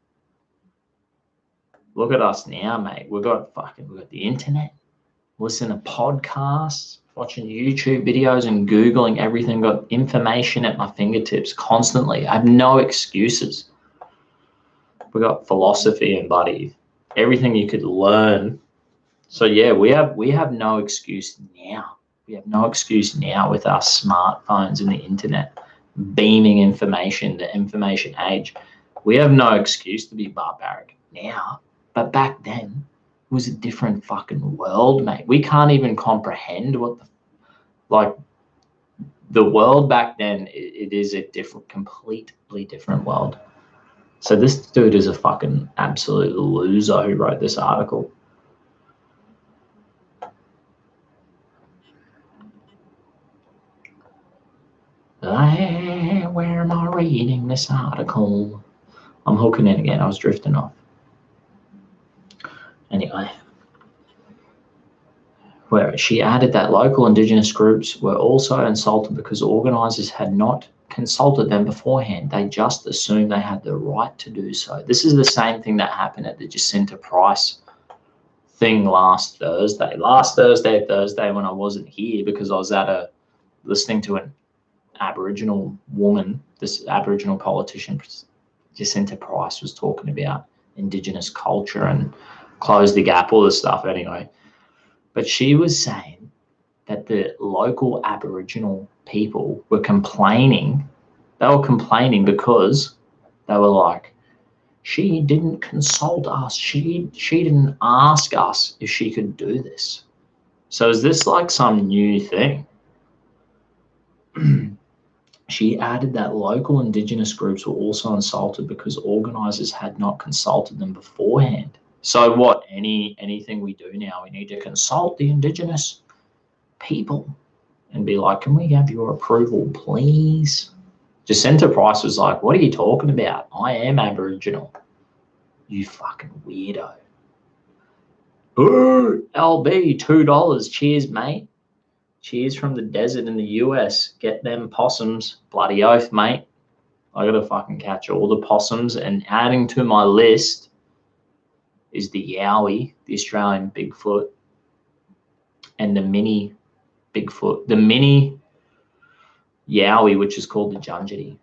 look at us now, mate. We've got the internet, listen to podcasts, watching YouTube videos and Googling everything, got information at my fingertips constantly. I have no excuses. We got philosophy and everything you could learn. So yeah, we have no excuse now. We have no excuse now with our smartphones and the internet, beaming information, the information age. We have no excuse to be barbaric now. But back then, it was a different fucking world, mate. We can't even comprehend the world back then. It is a completely different world. So this dude is a fucking absolute loser who wrote this article. Where am I reading this article? I'm hooking in again. I was drifting off. Anyway. where she added that local Indigenous groups were also insulted because organisers had not consulted them beforehand. They just assumed they had the right to do so. This is the same thing that happened at the Jacinta Price thing last Thursday when I wasn't here because I was listening to an Aboriginal woman, this Aboriginal politician, Jacinta Price, was talking about Indigenous culture and close the gap, all this stuff anyway. But she was saying that the local Aboriginal people were complaining. They were complaining because they were like, she didn't consult us. She didn't ask us if she could do this. So is this like some new thing? She added that local Indigenous groups were also insulted because organisers had not consulted them beforehand. So what? Anything we do now, we need to consult the Indigenous people and be like, can we have your approval, please? Jacinta Price was like, what are you talking about? I am Aboriginal. You fucking weirdo. Ooh, LB, $2. Cheers, mate. Cheers from the desert in the US. Get them possums. Bloody oath, mate. I gotta fucking catch all the possums. And adding to my list is the Yowie, the Australian Bigfoot, and the mini Bigfoot, the mini Yowie, which is called the Junjiti.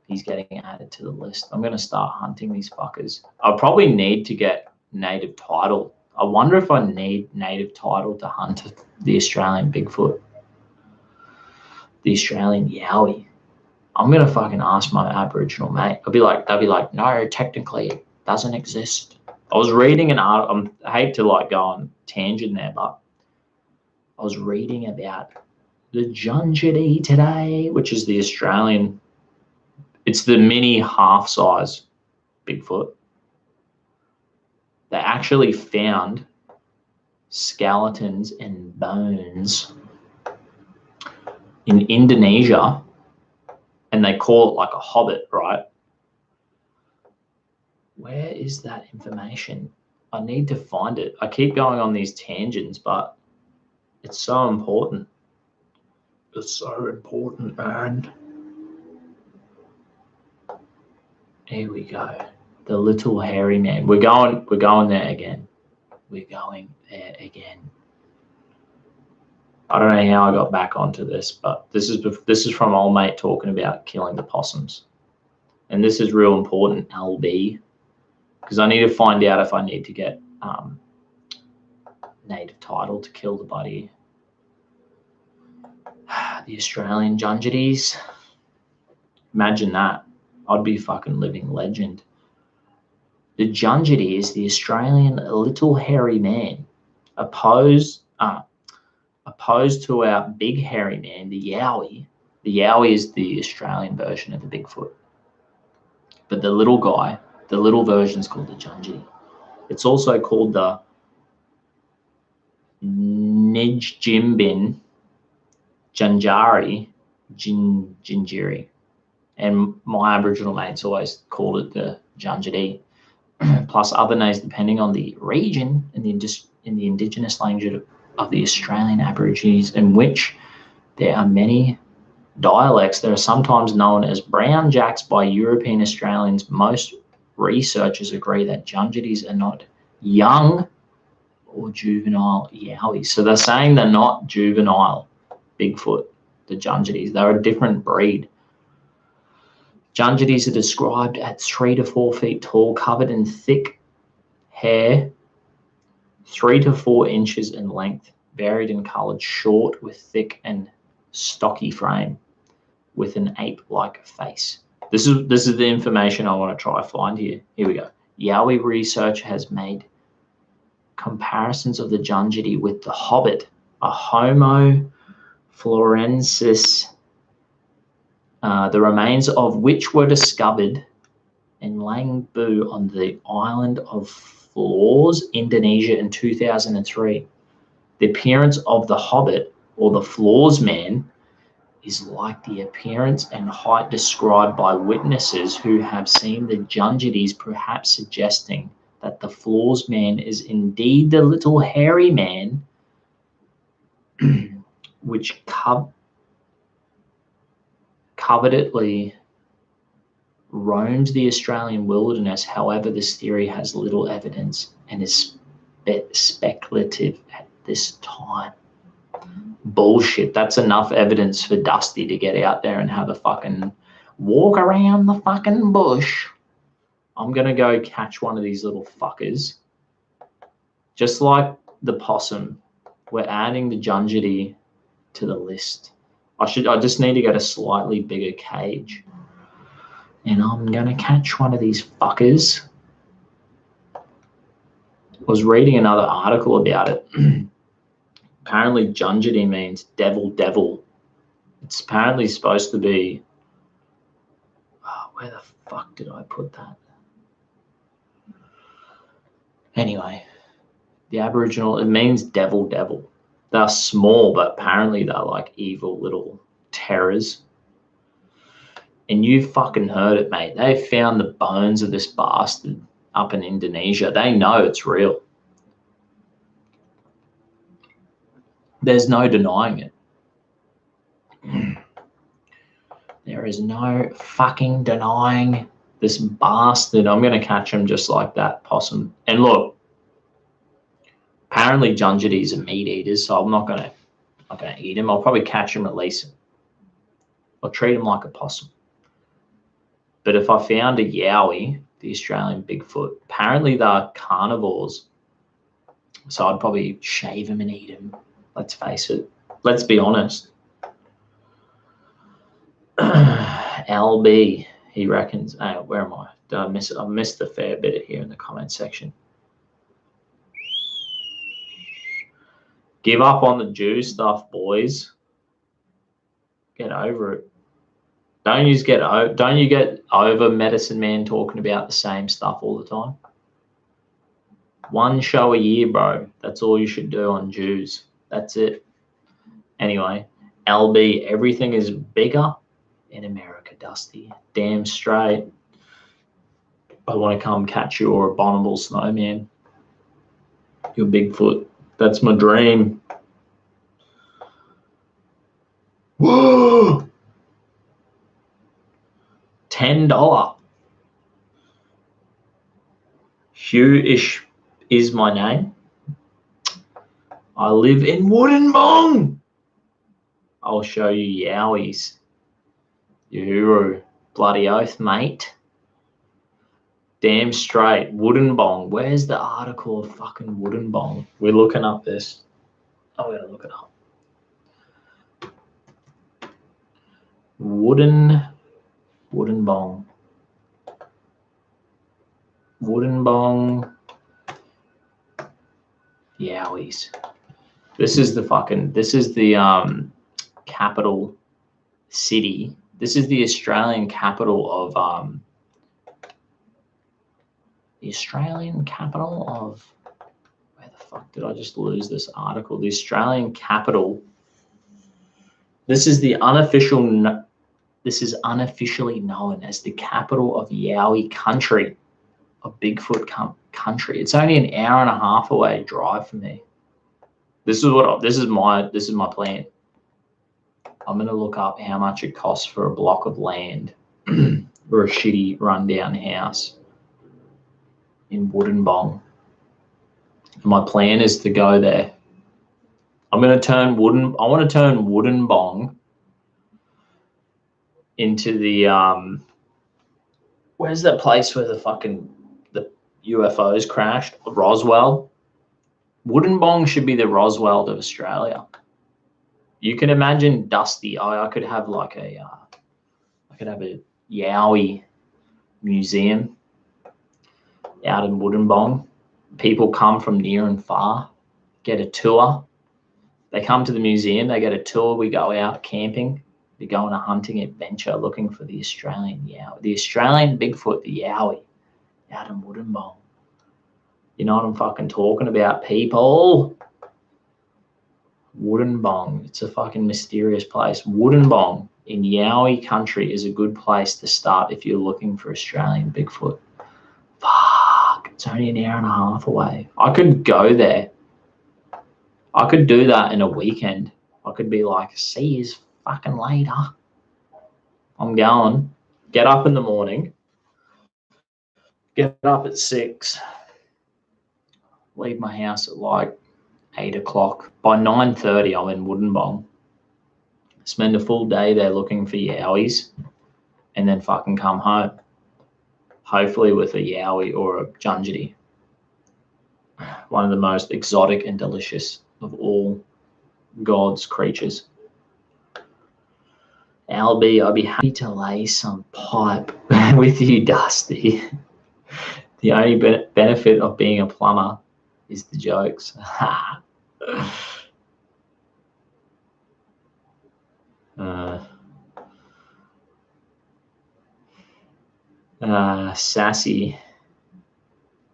He's getting added to the list. I'm going to start hunting these fuckers. I'll probably need to get native title. I wonder if I need native title to hunt the Australian Bigfoot, the Australian Yowie. I'm going to fucking ask my Aboriginal mate. They'll be like, no, technically it doesn't exist. I was reading an article. I hate to like go on tangent there, but I was reading about the Junjiti today, which is the Australian. It's the mini half-size Bigfoot. They actually found skeletons and bones in Indonesia, and they call it like a hobbit, right? Where is that information? I need to find it. I keep going on these tangents, but it's so important. It's so important, man. Here we go. The little hairy man. We're going there again. We're going there again. I don't know how I got back onto this, but this is from old mate talking about killing the possums. And this is real important, LB, because I need to find out if I need to get native title to kill the buddy. The Australian Junjitis. Imagine that. I'd be a fucking living legend. The Junjiti is the Australian little hairy man, opposed to our big hairy man, the Yowie. The Yowie is the Australian version of the Bigfoot. But the little guy, the little version is called the Junjiti. It's also called the Nijjimbin Junjari Gingiri. And my Aboriginal mates always called it the Junjiti, plus other names depending on the region in the Indigenous language of the Australian Aborigines, in which there are many dialects that are sometimes known as brown jacks by European Australians. Most researchers agree that Junjitis are not young or juvenile Yowies. So they're saying they're not juvenile Bigfoot, the Junjitis. They're a different breed. Junjitis are described at 3 to 4 feet tall, covered in thick hair, 3 to 4 inches in length, varied in colour, short with thick and stocky frame, with an ape-like face. This is the information I want to try to find here. Here we go. Yowie research has made comparisons of the Junjiti with the Hobbit, a Homo florensis, the remains of which were discovered in Langbu on the island of Flores, Indonesia in 2003. The appearance of the Hobbit, or the Flores man, is like the appearance and height described by witnesses who have seen the Junjitis, perhaps suggesting that the Flores man is indeed the little hairy man which covetedly roamed the Australian wilderness. However, this theory has little evidence and is speculative at this time. Bullshit. That's enough evidence for Dusty to get out there and have a fucking walk around the fucking bush. I'm going to go catch one of these little fuckers. Just like the possum, we're adding the Jungity to the list. I just need to get a slightly bigger cage. And I'm going to catch one of these fuckers. I was reading another article about it. Apparently Jungity means devil. It's apparently supposed to be... Oh, where the fuck did I put that? Anyway, the Aboriginal, it means devil. They're small, but apparently they're like evil little terrors. And you fucking heard it, mate. They found the bones of this bastard up in Indonesia. They know it's real. There's no denying it. There is no fucking denying this bastard. I'm going to catch him just like that possum. And look, apparently Jungities are meat eaters, so I'm not going to eat him. I'll probably catch him, release him. I'll treat him like a possum. But if I found a yowie, the Australian Bigfoot, apparently they're carnivores. So I'd probably shave him and eat him. Let's face it. Let's be honest. LB, he reckons. Where am I? Did I miss it? I missed a fair bit here in the comment section. Give up on the Jew stuff, boys. Get over it. Don't you get over Medicine Man talking about the same stuff all the time? One show a year, bro. That's all you should do on Jews. That's it. Anyway, LB, everything is bigger in America, Dusty. Damn straight. I want to come catch your abominable snowman. Your Bigfoot. That's my dream. Whoa! $10. Hugh-ish is my name. I live in Wollongong. I'll show you yowies. You bloody oath, mate. Damn straight. Wollongong. Where's the article of fucking Wollongong? We're looking up this. Oh, we gotta look it up. Wollongong. Wollongong. Yowies. This is the capital city. This is the Australian capital of where the fuck did I just lose this article? The Australian capital. This is unofficially known as the capital of Yowie country, of Bigfoot country. It's only an hour and a half away drive from me. This is my plan. I'm gonna look up how much it costs for a block of land or a shitty rundown house in Wollongong. My plan is to go there. I want to turn Wollongong into the where's that place where the UFOs crashed? Roswell. Wollongong should be the Roswell of Australia. You can imagine Dusty. I could have like a Yowie museum out in Wollongong. People come from near and far, get a tour. They come to the museum, they get a tour. We go out camping. We go on a hunting adventure looking for the Australian Yowie, the Australian Bigfoot, the Yowie, out in Wollongong. You know what I'm fucking talking about, people? Wollongong. It's a fucking mysterious place. Wollongong in Yowie country is a good place to start if you're looking for Australian Bigfoot. Fuck. It's only an hour and a half away. I could go there. I could do that in a weekend. I could be like, see you fucking later. I'm going. Get up in the morning. Get up at 6. Leave my house at like 8 o'clock. By 9:30, I'm in Wollongong. Spend a full day there looking for yowies, and then fucking come home. Hopefully with a yowie or a junjity. One of the most exotic and delicious of all God's creatures. I'd be happy to lay some pipe with you, Dusty. The only benefit of being a plumber is the jokes. Sassy.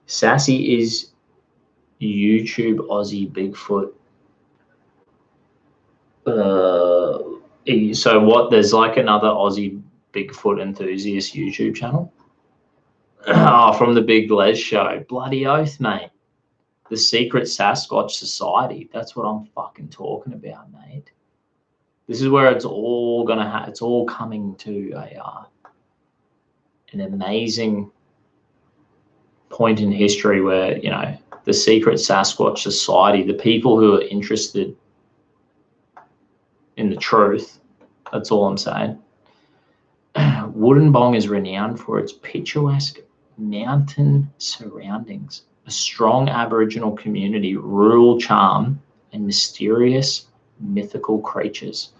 Sassy is YouTube Aussie Bigfoot. So what? There's like another Aussie Bigfoot enthusiast YouTube channel. From the Big Les show. Bloody oath, mate. The Secret Sasquatch Society. That's what I'm fucking talking about, mate. This is where it's all gonna it's all coming to an amazing point in history where, you know, the Secret Sasquatch Society, the people who are interested in the truth, that's all I'm saying. Wollongong is renowned for its picturesque mountain surroundings, a strong Aboriginal community, rural charm, and mysterious mythical creatures.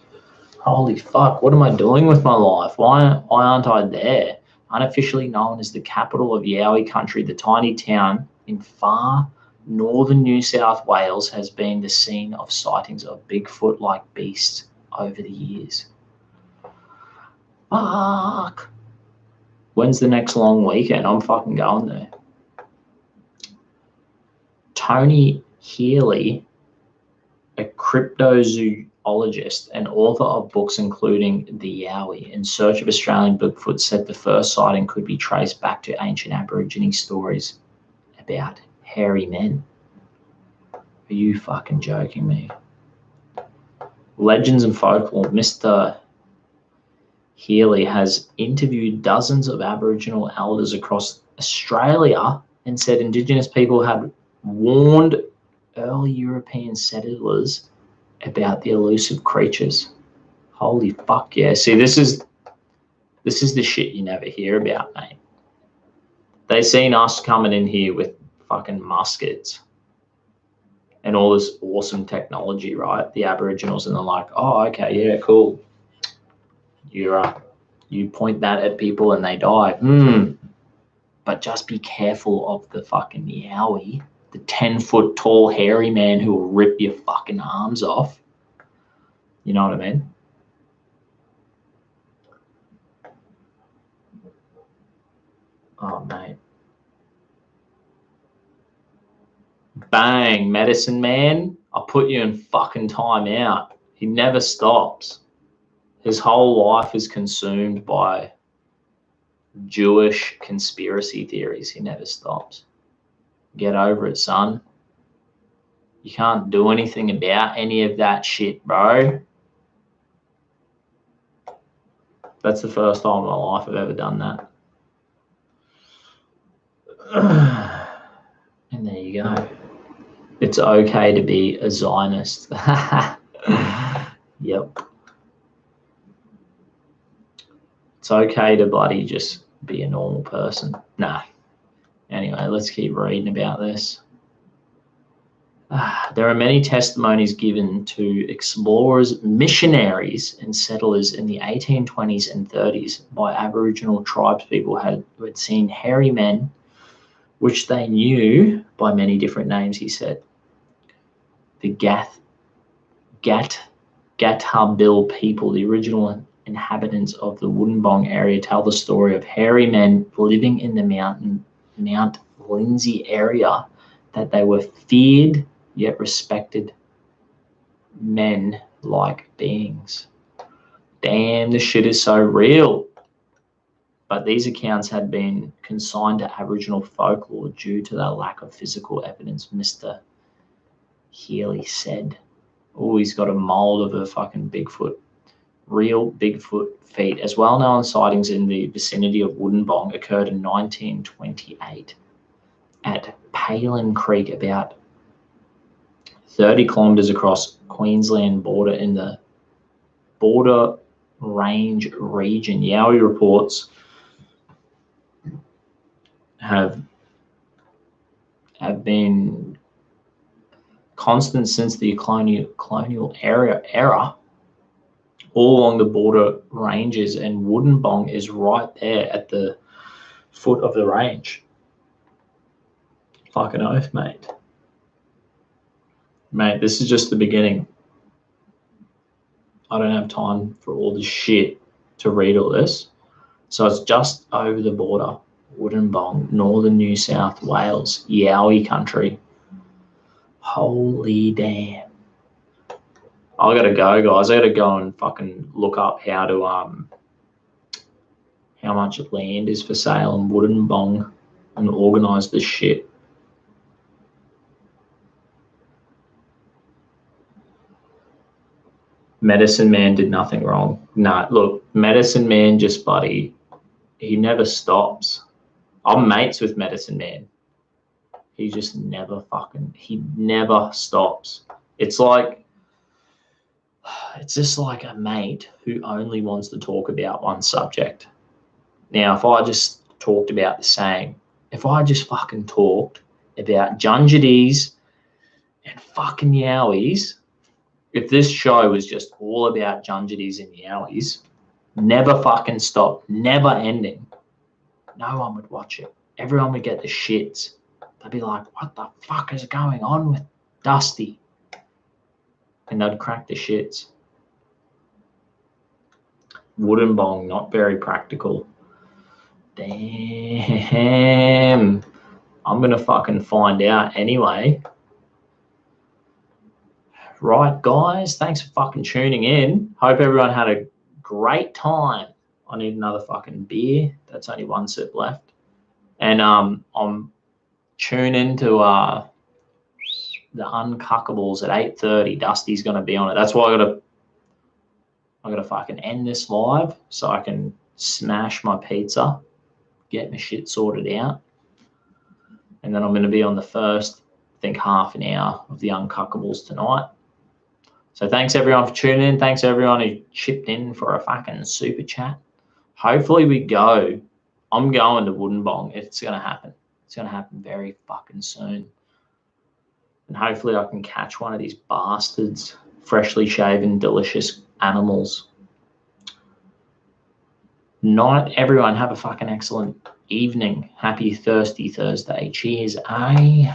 Holy fuck, what am I doing with my life? Why aren't I there? Unofficially known as the capital of Yowie country, the tiny town in far northern New South Wales has been the scene of sightings of Bigfoot-like beasts over the years. Fuck. When's the next long weekend? I'm fucking going there. Tony Healy, a cryptozoologist and author of books including The Yowie, In Search of Australian Bigfoot, said the first sighting could be traced back to ancient Aborigine stories about hairy men. Are you fucking joking me? Legends and folklore. Mr. Healy has interviewed dozens of Aboriginal elders across Australia and said Indigenous people had warned early European settlers about the elusive creatures. Holy fuck yeah. See, this is the shit you never hear about, mate. They seen us coming in here with fucking muskets and all this awesome technology, right? The Aboriginals, and they're like, oh, okay, yeah, cool. You point that at people and they die. But just be careful of the fucking yowie, the 10-foot tall hairy man who will rip your fucking arms off. You know what I mean? Oh, mate. Bang, medicine man. I'll put you in fucking time out. He never stops. His whole life is consumed by Jewish conspiracy theories. He never stops. Get over it, son. You can't do anything about any of that shit, bro. That's the first time in my life I've ever done that. And there you go. It's okay to be a Zionist. Yep. It's okay to bloody just be a normal person. Nah. Anyway, let's keep reading about this. There are many testimonies given to explorers, missionaries, and settlers in the 1820s and 30s by Aboriginal tribespeople who had seen hairy men, which they knew by many different names, he said. The Gatabil people, the original inhabitants of the Wollongong area, tell the story of hairy men living in the Mount Lindsay area, that they were feared yet respected men-like beings. Damn, this shit is so real. But these accounts had been consigned to Aboriginal folklore due to the lack of physical evidence. Mr. Healy said. Oh, he's got a mold of a fucking Bigfoot. Real Bigfoot feet, as well-known sightings in the vicinity of Wollongong occurred in 1928 at Palin Creek, about 30 kilometres across Queensland border in the Border Range region. Yowie reports have been constant since the colonial era all along the border ranges, and Wollongong is right there at the foot of the range. Fucking oath, mate. Mate, this is just the beginning. I don't have time for all this shit to read all this. So it's just over the border, Wollongong, northern New South Wales, Yowie country. Holy damn. I gotta go, guys. I gotta go and fucking look up how much land is for sale in Wollongong and organise this shit. Medicine Man did nothing wrong. Nah, look, Medicine Man just, buddy, he never stops. I'm mates with Medicine Man. He just never stops. It's just like a mate who only wants to talk about one subject. Now, if I just talked about the same, if I just fucking talked about Junjidis and fucking Yowies, if this show was just all about Junjidis and Yowies, never fucking stop, never ending, no one would watch it. Everyone would get the shits. They'd be like, what the fuck is going on with Dusty? And they'd crack the shits. Wollongong, not very practical. Damn. I'm going to fucking find out anyway. Right, guys. Thanks for fucking tuning in. Hope everyone had a great time. I need another fucking beer. That's only one sip left. And I'm tuning to the Uncuckables at 8:30. Dusty's going to be on it. That's why I gotta fucking end this live so I can smash my pizza, get my shit sorted out, and then I'm going to be on the first, I think, half an hour of the Uncuckables tonight. So thanks everyone for tuning in. Thanks everyone who chipped in for a fucking super chat. Hopefully we go. I'm going to Wollongong. It's going to happen. It's going to happen very fucking soon. And hopefully I can catch one of these bastards, freshly shaven, delicious animals. Night, everyone. Have a fucking excellent evening. Happy Thirsty Thursday. Cheers, eh?